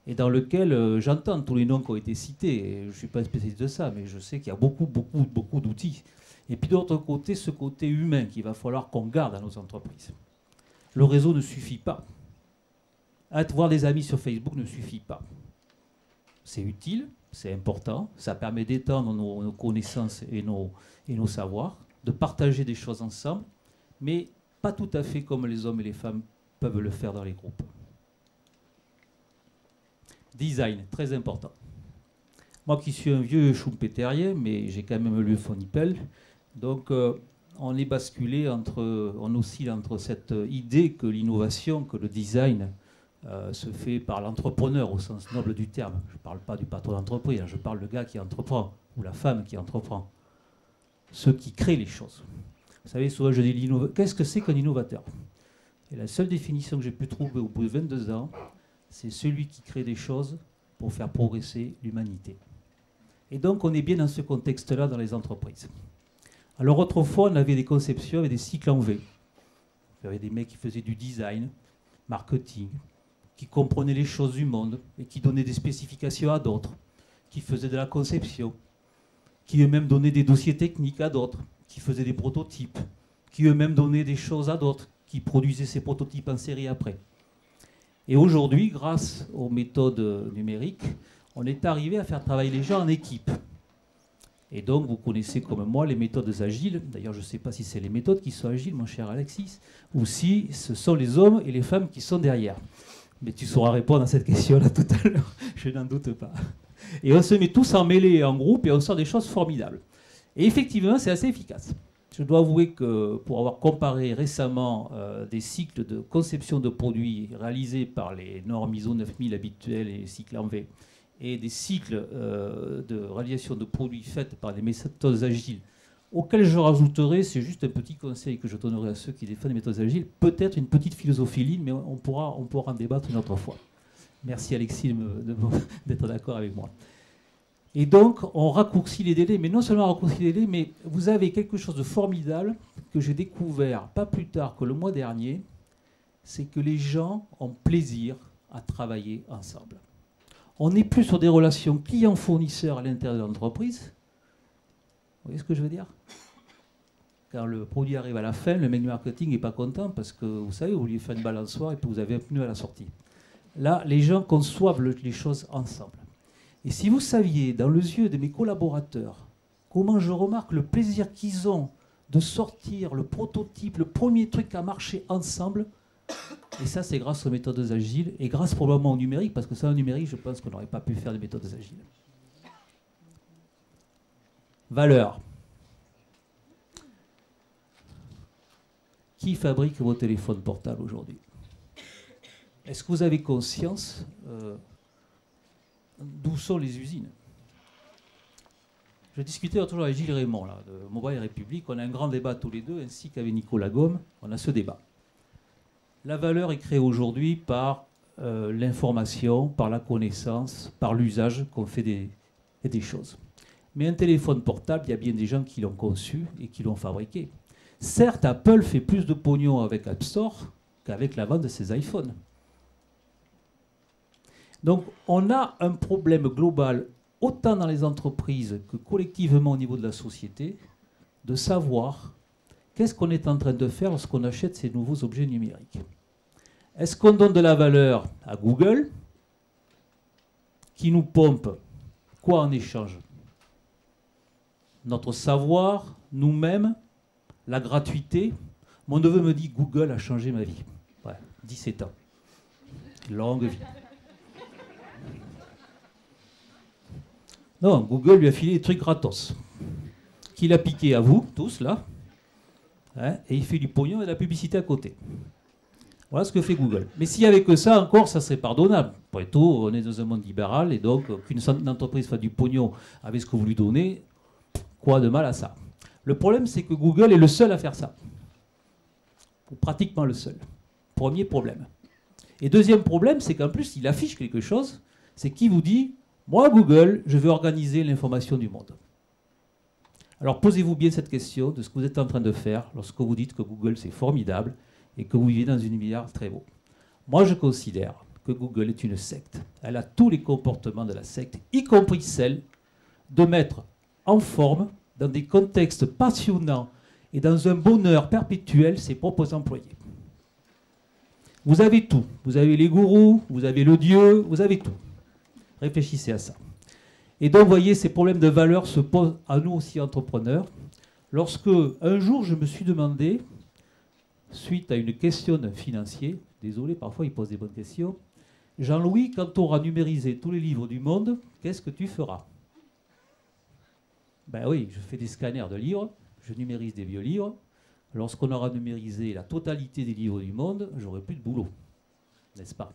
et dans lequel j'entends tous les noms qui ont été cités, et je ne suis pas spécialiste de ça, mais je sais qu'il y a beaucoup d'outils. Et puis, d'autre côté, ce côté humain qu'il va falloir qu'on garde dans nos entreprises. Le réseau ne suffit pas. Avoir des amis sur Facebook ne suffit pas. C'est utile, c'est important, ça permet d'étendre nos connaissances et nos savoirs, de partager des choses ensemble, mais pas tout à fait comme les hommes et les femmes peuvent le faire dans les groupes. Design, très important. Moi qui suis un vieux schumpeterien, mais j'ai quand même lu von Hippel, donc on est basculé on oscille entre cette idée que l'innovation, que le design se fait par l'entrepreneur au sens noble du terme. Je ne parle pas du patron d'entreprise, je parle du gars qui entreprend, ou la femme qui entreprend. Ceux qui créent les choses. Vous savez, souvent je dis qu'est-ce que c'est qu'un innovateur? Et la seule définition que j'ai pu trouver au bout de 22 ans, c'est celui qui crée des choses pour faire progresser l'humanité. Et donc on est bien dans ce contexte-là dans les entreprises. Alors autrefois, on avait des conceptions avec des cycles en V. Il y avait des mecs qui faisaient du design, marketing, qui comprenaient les choses du monde et qui donnaient des spécifications à d'autres, qui faisaient de la conception, qui eux-mêmes donnaient des dossiers techniques à d'autres, qui faisaient des prototypes, qui eux-mêmes donnaient des choses à d'autres, qui produisaient ces prototypes en série après. Et aujourd'hui, grâce aux méthodes numériques, on est arrivé à faire travailler les gens en équipe. Et donc, vous connaissez comme moi les méthodes agiles. D'ailleurs, je ne sais pas si c'est les méthodes qui sont agiles, mon cher Alexis, ou si ce sont les hommes et les femmes qui sont derrière. Mais tu sauras répondre à cette question-là tout à l'heure, je n'en doute pas. Et on se met tous en mêlée en groupe et on sort des choses formidables. Et effectivement, c'est assez efficace. Je dois avouer que pour avoir comparé récemment des cycles de conception de produits réalisés par les normes ISO 9000 habituelles et les cycles en V, et des cycles de réalisation de produits faits par des méthodes agiles, auxquels je rajouterai, c'est juste un petit conseil que je donnerai à ceux qui défendent les méthodes agiles, peut-être une petite philosophie ligne, mais on pourra en débattre une autre fois. Merci Alexis d'être d'accord avec moi. Et donc, on raccourcit les délais, mais non seulement on raccourcit les délais, mais vous avez quelque chose de formidable que j'ai découvert pas plus tard que le mois dernier, c'est que les gens ont plaisir à travailler ensemble. On n'est plus sur des relations client-fournisseur à l'intérieur de l'entreprise. Vous voyez ce que je veux dire? Quand le produit arrive à la fin, le mec du marketing n'est pas content parce que, vous savez, vous vouliez faire une balançoire et puis vous avez un pneu à la sortie. Là, les gens conçoivent les choses ensemble. Et si vous saviez, dans les yeux de mes collaborateurs, comment je remarque le plaisir qu'ils ont de sortir le prototype, le premier truc à marcher ensemble, et ça c'est grâce aux méthodes agiles, et grâce probablement au numérique, parce que sans le numérique, je pense qu'on n'aurait pas pu faire des méthodes agiles. Valeur. Qui fabrique vos téléphones portables aujourd'hui? Est-ce que vous avez conscience d'où sont les usines? Je discutais toujours avec Gilles Raymond là, de Mobile République. On a un grand débat tous les deux, ainsi qu'avec Nicolas Gaume. On a ce débat. La valeur est créée aujourd'hui par l'information, par la connaissance, par l'usage qu'on fait des choses. Mais un téléphone portable, il y a bien des gens qui l'ont conçu et qui l'ont fabriqué. Certes, Apple fait plus de pognon avec App Store qu'avec la vente de ses iPhones. Donc, on a un problème global, autant dans les entreprises que collectivement au niveau de la société, de savoir qu'est-ce qu'on est en train de faire lorsqu'on achète ces nouveaux objets numériques. Est-ce qu'on donne de la valeur à Google, qui nous pompe quoi en échange? Notre savoir, nous-mêmes, la gratuité. Mon neveu me dit Google a changé ma vie. Ouais, 17 ans. Longue vie. Non, Google lui a filé des trucs gratos, qu'il a piqué à vous, tous, là, hein, et il fait du pognon et de la publicité à côté. Voilà ce que fait Google. Mais s'il n'y avait que ça, encore, ça serait pardonnable. Après tout, on est dans un monde libéral, et donc, qu'une entreprise fasse du pognon avec ce que vous lui donnez, quoi de mal à ça? Le problème, c'est que Google est le seul à faire ça. Ou pratiquement le seul. Premier problème. Et deuxième problème, c'est qu'en plus, il affiche quelque chose, c'est qu'il vous dit... Moi, Google, je veux organiser l'information du monde. Alors posez-vous bien cette question de ce que vous êtes en train de faire lorsque vous dites que Google c'est formidable et que vous vivez dans un univers très beau. Moi, je considère que Google est une secte. Elle a tous les comportements de la secte, y compris celle de mettre en forme, dans des contextes passionnants et dans un bonheur perpétuel, ses propres employés. Vous avez tout. Vous avez les gourous, vous avez le Dieu, vous avez tout. Réfléchissez à ça. Et donc, vous voyez, ces problèmes de valeur se posent à nous aussi, entrepreneurs. Lorsque, un jour, je me suis demandé, suite à une question d'un financier, désolé, parfois il pose des bonnes questions, Jean-Louis, quand tu auras numérisé tous les livres du monde, qu'est-ce que tu feras? Ben oui, je fais des scanners de livres, je numérise des vieux livres. Lorsqu'on aura numérisé la totalité des livres du monde, j'aurai plus de boulot, n'est-ce pas?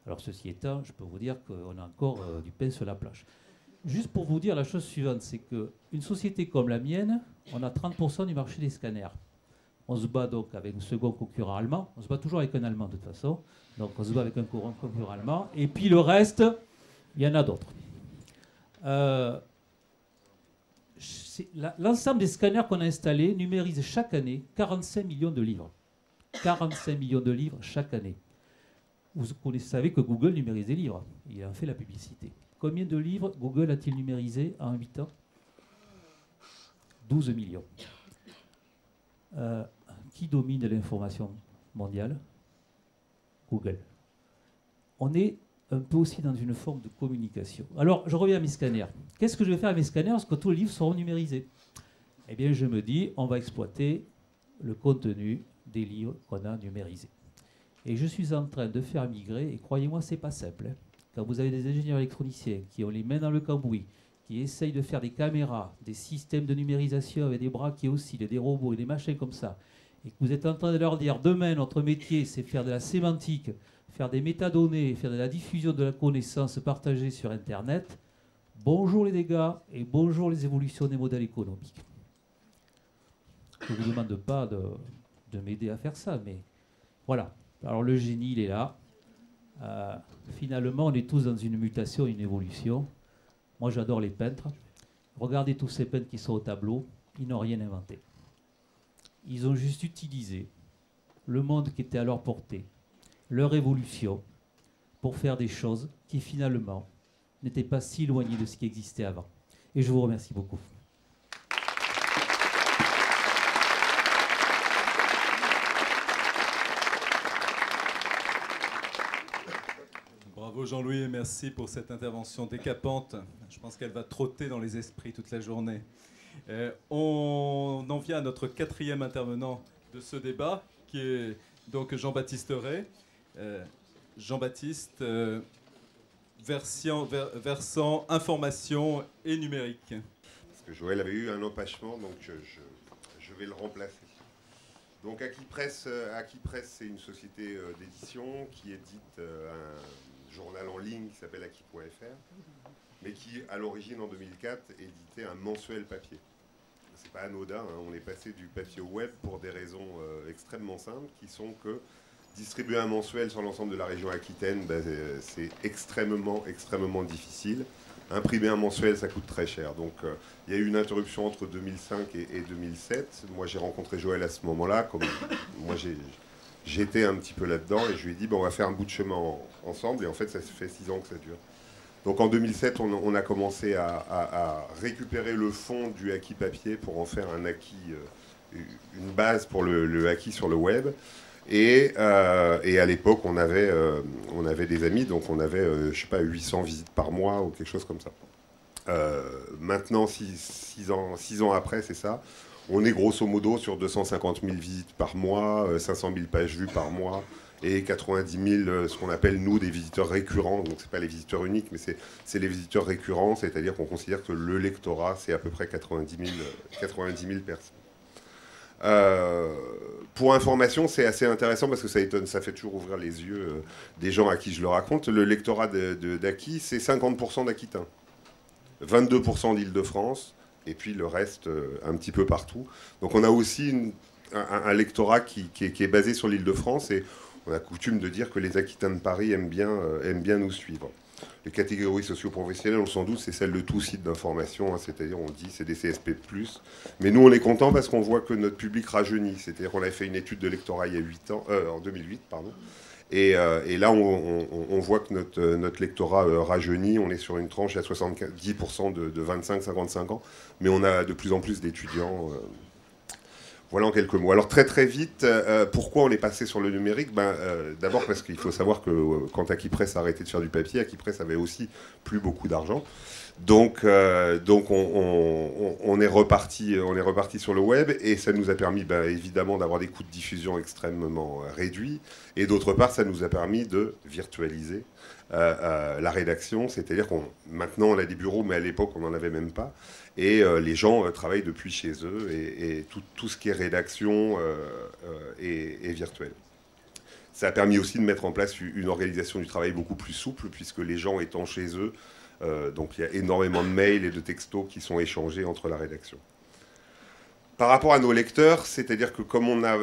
Alors ceci étant, je peux vous dire qu'on a encore du pain sur la planche. Juste pour vous dire la chose suivante, c'est qu'une société comme la mienne, on a 30% du marché des scanners. On se bat donc avec un second concurrent allemand. On se bat toujours avec un allemand de toute façon. Donc on se bat avec un concurrent allemand. Et puis le reste, il y en a d'autres. L'ensemble des scanners qu'on a installés numérise chaque année 45 millions de livres. 45 millions de livres chaque année. Vous savez que Google numérise des livres. Il en fait la publicité. Combien de livres Google a-t-il numérisé en 8 ans? 12 millions. Qui domine l'information mondiale? Google. On est un peu aussi dans une forme de communication. Alors, je reviens à mes scanners. Qu'est-ce que je vais faire à mes scanners lorsque tous les livres seront numérisés? Eh bien, je me dis, on va exploiter le contenu des livres qu'on a numérisés. Et je suis en train de faire migrer, et croyez-moi, c'est pas simple. Hein. Quand vous avez des ingénieurs électroniciens qui ont les mains dans le cambouis, qui essayent de faire des caméras, des systèmes de numérisation avec des bras qui oscillent, des robots et des machins comme ça, et que vous êtes en train de leur dire, demain, notre métier, c'est faire de la sémantique, faire des métadonnées, faire de la diffusion de la connaissance partagée sur Internet, bonjour les dégâts et bonjour les évolutions des modèles économiques. Je ne vous demande pas de m'aider à faire ça, mais voilà. Alors le génie, il est là. Finalement, on est tous dans une mutation, une évolution. Moi, j'adore les peintres. Regardez tous ces peintres qui sont au tableau. Ils n'ont rien inventé. Ils ont juste utilisé le monde qui était à leur portée, leur évolution, pour faire des choses qui, finalement, n'étaient pas si éloignées de ce qui existait avant. Et je vous remercie beaucoup. Bravo Jean-Louis et merci pour cette intervention décapante. Je pense qu'elle va trotter dans les esprits toute la journée. On en vient à notre quatrième intervenant de ce débat, qui est donc Jean-Baptiste Ray. Jean-Baptiste, versant information et numérique. Parce que Joël avait eu un empêchement, donc je vais le remplacer. Donc Aquipress, c'est une société d'édition qui édite un journal en ligne qui s'appelle Aki.fr, mais qui, à l'origine, en 2004, éditait un mensuel papier. C'est pas anodin, hein, on est passé du papier au web pour des raisons extrêmement simples, qui sont que distribuer un mensuel sur l'ensemble de la région Aquitaine, ben, c'est extrêmement difficile. Imprimer un mensuel, ça coûte très cher. Donc, il y a eu une interruption entre 2005 et 2007. Moi, j'ai rencontré Joël à ce moment-là. Comme moi, j'étais un petit peu là-dedans et je lui ai dit, bon, on va faire un bout de chemin ensemble. Et en fait, ça fait 6 ans que ça dure. Donc, en 2007, on a commencé à récupérer le fond du acquis papier pour en faire un acquis, une base pour le acquis sur le web. Et à l'époque, on avait des amis, donc on avait, je sais pas, 800 visites par mois ou quelque chose comme ça. Maintenant, 6 ans après, c'est ça. On est grosso modo sur 250 000 visites par mois, 500 000 pages vues par mois et 90 000, ce qu'on appelle, nous, des visiteurs récurrents. Donc, c'est pas les visiteurs uniques, mais c'est les visiteurs récurrents, c'est-à-dire qu'on considère que le lectorat, c'est à peu près 90 000 personnes. Pour information, c'est assez intéressant parce que ça fait toujours ouvrir les yeux des gens à qui je le raconte. Le lectorat d'Aki, c'est 50% d'Aquitains, 22% d'Île-de-France, et puis le reste un petit peu partout. Donc on a aussi un lectorat qui est basé sur l'Île-de-France, et on a coutume de dire que les Aquitains de Paris aiment bien nous suivre. Les catégories socio-professionnelles, on s'en doute, c'est celle de tout site d'information, hein, c'est-à-dire on dit c'est des CSP+. Mais nous, on est contents parce qu'on voit que notre public rajeunit. C'est-à-dire qu'on avait fait une étude de lectorat il y a 8 ans, en 2008, pardon. Et là, on voit que notre lectorat rajeunit. On est sur une tranche à 70% de 25-55 ans. Mais on a de plus en plus d'étudiants. Voilà en quelques mots. Alors très vite, pourquoi on est passé sur le numérique? D'abord parce qu'il faut savoir que quand Aquipress a arrêté de faire du papier, Aquipress avait aussi plus beaucoup d'argent. Donc on est reparti sur le web, et ça nous a permis évidemment d'avoir des coûts de diffusion extrêmement réduits, et d'autre part ça nous a permis de virtualiser la rédaction, c'est-à-dire maintenant on a des bureaux, mais à l'époque on n'en avait même pas, et les gens travaillent depuis chez eux, et tout ce qui est rédaction est virtuel. Ça a permis aussi de mettre en place une organisation du travail beaucoup plus souple, puisque les gens étant chez eux, donc il y a énormément de mails et de textos qui sont échangés entre la rédaction. Par rapport à nos lecteurs, c'est-à-dire que comme on n'a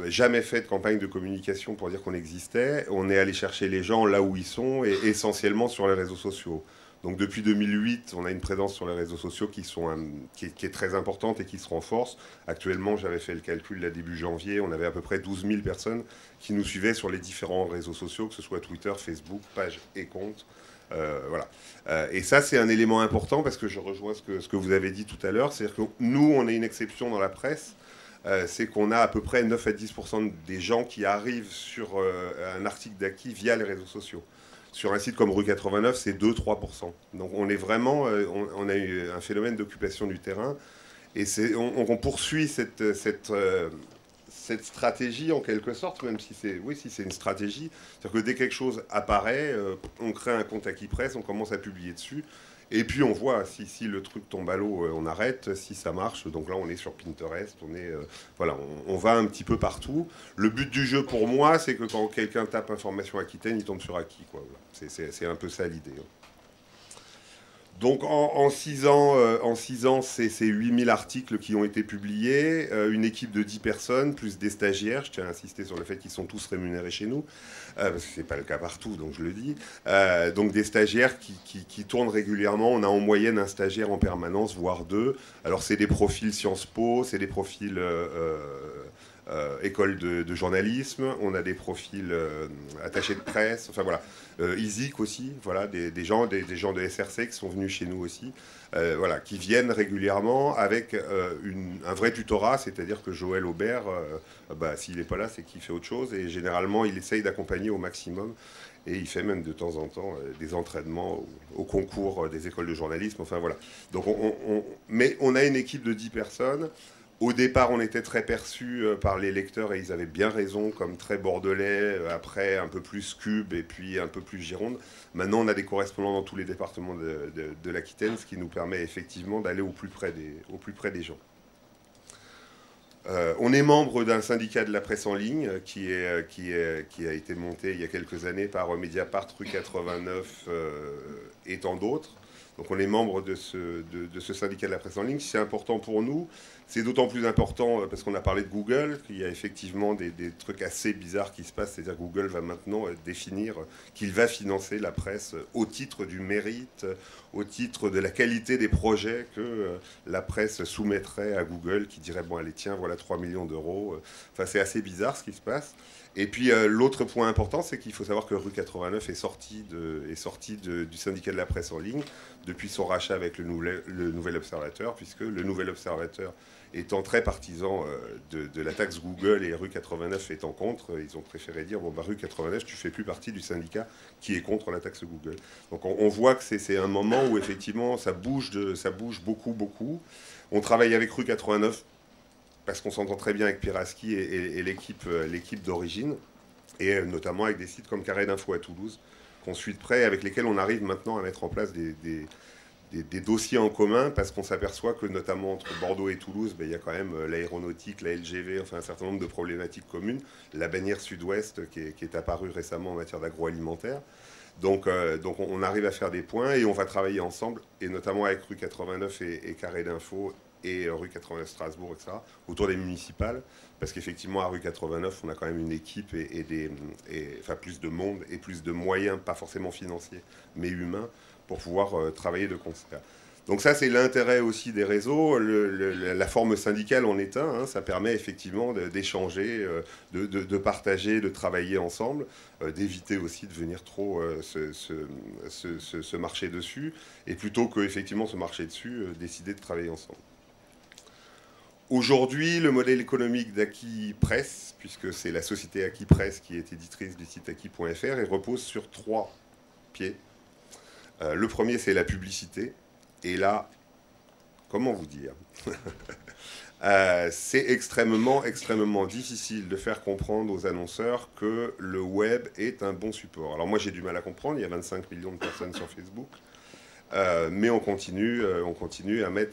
jamais fait de campagne de communication pour dire qu'on existait, on est allé chercher les gens là où ils sont, et essentiellement sur les réseaux sociaux. Donc depuis 2008, on a une présence sur les réseaux sociaux qui est très importante et qui se renforce. Actuellement, j'avais fait le calcul là, début janvier, on avait à peu près 12 000 personnes qui nous suivaient sur les différents réseaux sociaux, que ce soit Twitter, Facebook, pages et comptes. Voilà. Et ça, c'est un élément important parce que je rejoins ce que vous avez dit tout à l'heure. C'est-à-dire que nous, on est une exception dans la presse. C'est qu'on a à peu près 9 à 10% des gens qui arrivent sur un article d'acquis via les réseaux sociaux. Sur un site comme Rue 89, c'est 2-3%. Donc on est vraiment, on a eu un phénomène d'occupation du terrain et on poursuit cette stratégie en quelque sorte, même si c'est une stratégie. C'est-à-dire que dès que quelque chose apparaît, on crée un compte Acquipresse, on commence à publier dessus. Et puis on voit si le truc tombe à l'eau, on arrête, si ça marche. Donc là, on est sur Pinterest, voilà, on va un petit peu partout. Le but du jeu pour moi, c'est que quand quelqu'un tape information Aquitaine, il tombe sur Acquis, quoi. Voilà. C'est un peu ça l'idée. Donc en 6 ans, c'est 8000 articles qui ont été publiés, une équipe de 10 personnes, plus des stagiaires. Je tiens à insister sur le fait qu'ils sont tous rémunérés chez nous, parce que ce n'est pas le cas partout, donc je le dis. Donc des stagiaires qui tournent régulièrement. On a en moyenne un stagiaire en permanence, voire 2. Alors c'est des profils Sciences Po, c'est des profils école de journalisme, on a des profils attachés de presse, enfin voilà, ISIC aussi, voilà, des gens de SRC qui sont venus chez nous aussi, voilà, qui viennent régulièrement avec un vrai tutorat, c'est-à-dire que Joël Aubert, s'il n'est pas là, c'est qu'il fait autre chose, et généralement il essaye d'accompagner au maximum, et il fait même de temps en temps des entraînements au concours des écoles de journalisme, enfin voilà. Donc mais on a une équipe de 10 personnes. Au départ, on était très perçus par les lecteurs, et ils avaient bien raison, comme très bordelais, après un peu plus Cube, et puis un peu plus Gironde. Maintenant, on a des correspondants dans tous les départements de l'Aquitaine, ce qui nous permet effectivement d'aller au plus près des gens. On est membre d'un syndicat de la presse en ligne qui a été monté il y a quelques années par Mediapart, Rue 89 et tant d'autres. Donc on est membre de ce syndicat de la presse en ligne. C'est important pour nous. C'est d'autant plus important parce qu'on a parlé de Google, qu'il y a effectivement des trucs assez bizarres qui se passent. C'est-à-dire que Google va maintenant définir qu'il va financer la presse au titre du mérite, au titre de la qualité des projets que la presse soumettrait à Google, qui dirait, bon allez tiens, voilà 3 millions d'euros. Enfin c'est assez bizarre ce qui se passe. Et puis l'autre point important, c'est qu'il faut savoir que Rue 89 est sorti du syndicat de la presse en ligne depuis son rachat avec le Nouvel Observateur, puisque le Nouvel Observateur étant très partisan de la taxe Google et Rue 89 étant contre, ils ont préféré dire, bon bah Rue 89, tu fais plus partie du syndicat qui est contre la taxe Google. Donc on voit que c'est un moment où effectivement ça bouge beaucoup. On travaille avec Rue 89 parce qu'on s'entend très bien avec Piraski et l'équipe d'origine, et notamment avec des sites comme Carré d'Info à Toulouse, qu'on suit de près, avec lesquels on arrive maintenant à mettre en place des dossiers en commun, parce qu'on s'aperçoit que notamment entre Bordeaux et Toulouse, il y a quand même l'aéronautique, la LGV, enfin un certain nombre de problématiques communes. La bannière sud-ouest qui est apparue récemment en matière d'agroalimentaire. Donc on arrive à faire des points et on va travailler ensemble, et notamment avec Rue 89 et Carré d'Info, et Rue 89 Strasbourg, etc., autour des municipales, parce qu'effectivement, à Rue 89, on a quand même une équipe enfin, plus de monde et plus de moyens, pas forcément financiers, mais humains, pour pouvoir travailler de concert. Donc ça, c'est l'intérêt aussi des réseaux. La forme syndicale en est un, ça permet effectivement d'échanger, de partager, de travailler ensemble, d'éviter aussi de venir trop se marcher dessus, et plutôt que effectivement se marcher dessus, décider de travailler ensemble. Aujourd'hui, le modèle économique d'Acquipresse, puisque c'est la société Acquipresse qui est éditrice du site acquis.fr, et repose sur 3 pieds. Le premier, c'est la publicité. Et là, comment vous dire c'est extrêmement difficile de faire comprendre aux annonceurs que le web est un bon support. Alors moi, j'ai du mal à comprendre. Il y a 25 millions de personnes sur Facebook. Mais on continue à mettre...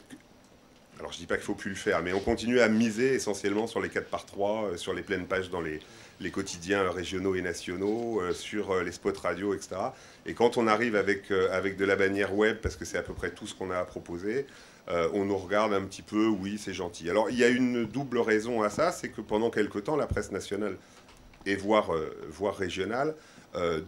Alors je ne dis pas qu'il ne faut plus le faire, mais on continue à miser essentiellement sur les 4x3, sur les pleines pages dans les quotidiens régionaux et nationaux, sur les spots radio, etc. Et quand on arrive avec de la bannière web, parce que c'est à peu près tout ce qu'on a à proposer, on nous regarde un petit peu, oui, c'est gentil. Alors il y a une double raison à ça, c'est que pendant quelque temps, la presse nationale et voire régionale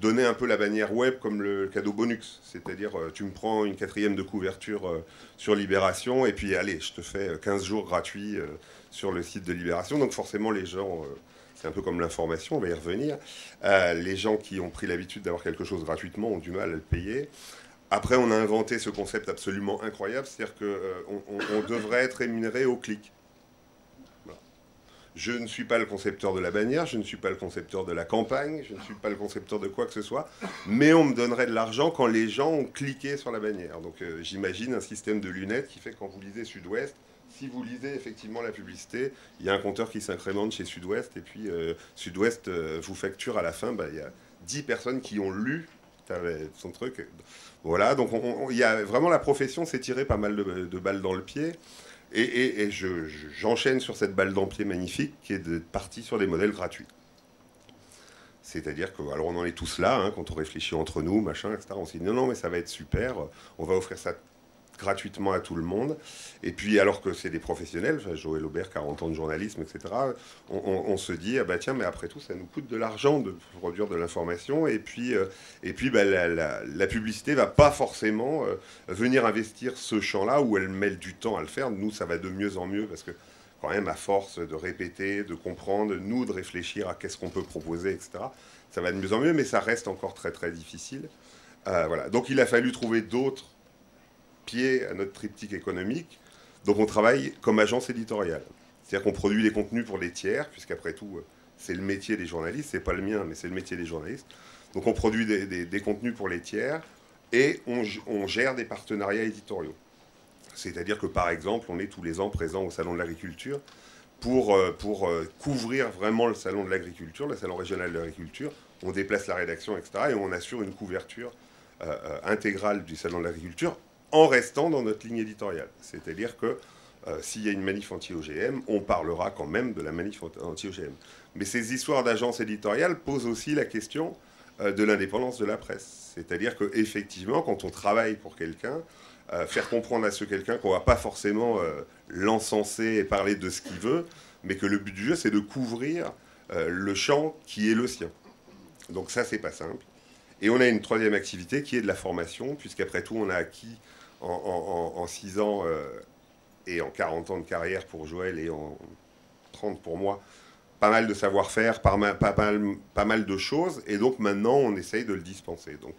donner un peu la bannière web comme le cadeau bonus. C'est-à-dire, tu me prends une 4e de couverture sur Libération, et puis allez, je te fais 15 jours gratuits sur le site de Libération. Donc forcément, les gens, c'est un peu comme l'information, on va y revenir, les gens qui ont pris l'habitude d'avoir quelque chose gratuitement ont du mal à le payer. Après, on a inventé ce concept absolument incroyable, c'est-à-dire qu'on devrait être rémunéré au clic. Je ne suis pas le concepteur de la bannière, je ne suis pas le concepteur de la campagne, je ne suis pas le concepteur de quoi que ce soit, mais on me donnerait de l'argent quand les gens ont cliqué sur la bannière. Donc j'imagine un système de lunettes qui fait que quand vous lisez Sud-Ouest, si vous lisez effectivement la publicité, il y a un compteur qui s'incrémente chez Sud-Ouest, et puis Sud-Ouest vous facture à la fin, il y a 10 personnes qui ont lu son truc. Voilà, donc il y a vraiment, la profession s'est tirée pas mal de balles dans le pied. Et j'enchaîne sur cette balle dans le pied magnifique qui est de partie sur des modèles gratuits. C'est-à-dire que, alors on en est tous là, hein, quand on réfléchit entre nous, machin, etc. On se dit non, mais ça va être super, on va offrir ça gratuitement à tout le monde. Et puis, alors que c'est des professionnels, Joël Aubert, 40 ans de journalisme, etc., on se dit, ah bah tiens, mais après tout, ça nous coûte de l'argent de produire de l'information. Et puis la publicité ne va pas forcément venir investir ce champ-là où elle mêle du temps à le faire. Nous, ça va de mieux en mieux parce que, quand même, à force de répéter, de comprendre, nous, de réfléchir à qu'est-ce qu'on peut proposer, etc., ça va de mieux en mieux, mais ça reste encore très, très difficile. Voilà. Donc, il a fallu trouver d'autres pied à notre triptyque économique. Donc on travaille comme agence éditoriale. C'est-à-dire qu'on produit des contenus pour les tiers, puisqu'après tout, c'est le métier des journalistes, c'est pas le mien, mais c'est le métier des journalistes. Donc on produit des contenus pour les tiers, et on gère des partenariats éditoriaux. C'est-à-dire que, par exemple, on est tous les ans présent au Salon de l'Agriculture pour couvrir vraiment le Salon de l'Agriculture, le Salon régional de l'Agriculture. On déplace la rédaction, etc., et on assure une couverture intégrale du Salon de l'Agriculture, en restant dans notre ligne éditoriale. C'est-à-dire que s'il y a une manif anti-OGM, on parlera quand même de la manif anti-OGM. Mais ces histoires d'agence éditoriale posent aussi la question de l'indépendance de la presse. C'est-à-dire qu'effectivement, quand on travaille pour quelqu'un, faire comprendre à ce quelqu'un qu'on ne va pas forcément l'encenser et parler de ce qu'il veut, mais que le but du jeu, c'est de couvrir le champ qui est le sien. Donc ça, c'est pas simple. Et on a une troisième activité qui est de la formation, puisqu'après tout, on a acquis en 6 ans et en 40 ans de carrière pour Joël et en 30 pour moi, pas mal de savoir-faire, pas mal de choses. Et donc maintenant, on essaye de le dispenser. Donc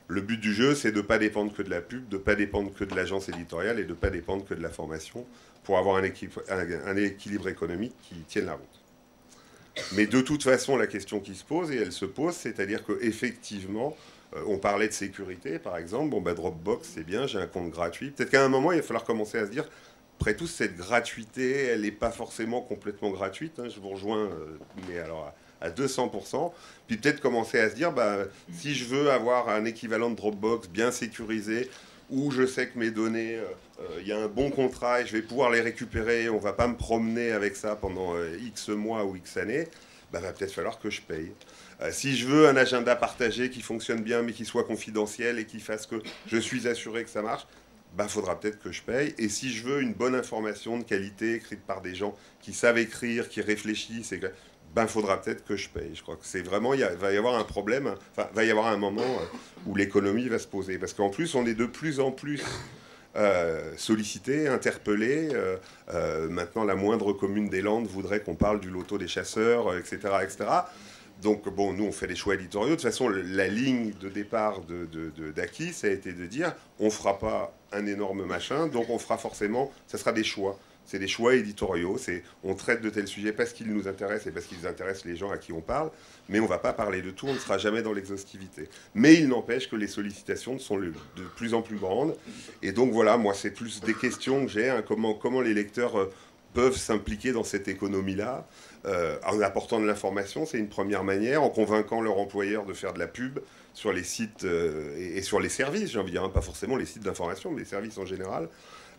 le but du jeu, c'est de ne pas dépendre que de la pub, de ne pas dépendre que de l'agence éditoriale et de ne pas dépendre que de la formation pour avoir un équilibre économique qui tienne la route. Mais de toute façon, la question qui se pose, et elle se pose, c'est-à-dire qu'effectivement, on parlait de sécurité, par exemple. Bon, bah, Dropbox, c'est bien, j'ai un compte gratuit. Peut-être qu'à un moment, il va falloir commencer à se dire, après tout, cette gratuité, elle n'est pas forcément complètement gratuite. Hein, je vous rejoins, mais alors à 200%. Puis peut-être commencer à se dire, bah, si je veux avoir un équivalent de Dropbox bien sécurisé, où je sais que mes données, il y a un bon contrat et je vais pouvoir les récupérer, on ne va pas me promener avec ça pendant X mois ou X années, bah, va peut-être falloir que je paye. Si je veux un agenda partagé qui fonctionne bien mais qui soit confidentiel et qui fasse que je suis assuré que ça marche, bah, faudra peut-être que je paye. Et si je veux une bonne information de qualité écrite par des gens qui savent écrire, qui réfléchissent, ben, faudra peut-être que je paye. Je crois que c'est vraiment, va y avoir un problème, enfin, va y avoir un moment où l'économie va se poser. Parce qu'en plus, on est de plus en plus sollicité, interpellé. Maintenant, la moindre commune des Landes voudrait qu'on parle du loto des chasseurs, etc., etc. Donc, bon, nous, on fait des choix éditoriaux. De toute façon, la ligne de départ d'Aki, ça a été de dire, on ne fera pas un énorme machin, donc on fera forcément, ça sera des choix. C'est des choix éditoriaux, on traite de tels sujets parce qu'ils nous intéressent et parce qu'ils intéressent les gens à qui on parle, mais on ne va pas parler de tout, on ne sera jamais dans l'exhaustivité. Mais il n'empêche que les sollicitations sont de plus en plus grandes. Et donc voilà, moi, c'est plus des questions que j'ai, hein, comment les lecteurs peuvent s'impliquer dans cette économie-là, en apportant de l'information, c'est une première manière, en convainquant leur employeur de faire de la pub sur les sites et sur les services, j'ai envie de dire, hein, pas forcément les sites d'information, mais les services en général,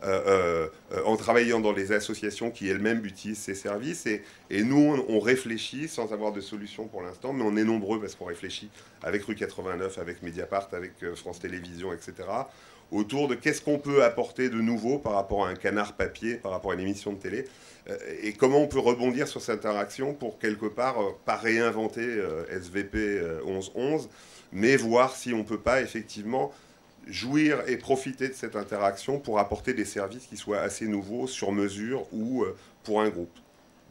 en travaillant dans les associations qui elles-mêmes utilisent ces services. Et nous, on réfléchit sans avoir de solution pour l'instant, mais on est nombreux parce qu'on réfléchit avec Rue 89, avec Mediapart, avec France Télévisions, etc. autour de qu'est-ce qu'on peut apporter de nouveau par rapport à un canard papier, par rapport à une émission de télé, et comment on peut rebondir sur cette interaction pour quelque part, pas réinventer SVP 1111, mais voir si on ne peut pas effectivement jouir et profiter de cette interaction pour apporter des services qui soient assez nouveaux, sur mesure ou pour un groupe.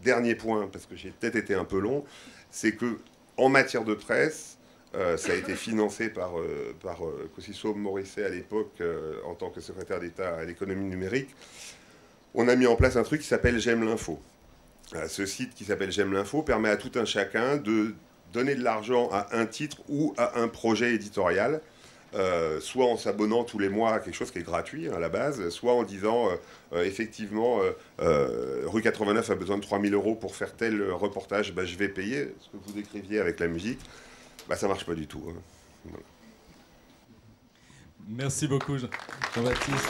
Dernier point, parce que j'ai peut-être été un peu long, c'est que en matière de presse, ça a été financé par Kosiso Morisset à l'époque en tant que secrétaire d'État à l'économie numérique. On a mis en place un truc qui s'appelle J'aime l'info. Ce site qui s'appelle J'aime l'info permet à tout un chacun de donner de l'argent à un titre ou à un projet éditorial, soit en s'abonnant tous les mois à quelque chose qui est gratuit à la base, soit en disant effectivement Rue 89 a besoin de 3 000 € pour faire tel reportage, je vais payer, ce que vous décriviez avec la musique, ça marche pas du tout. Hein. Voilà. Merci beaucoup Jean-Baptiste.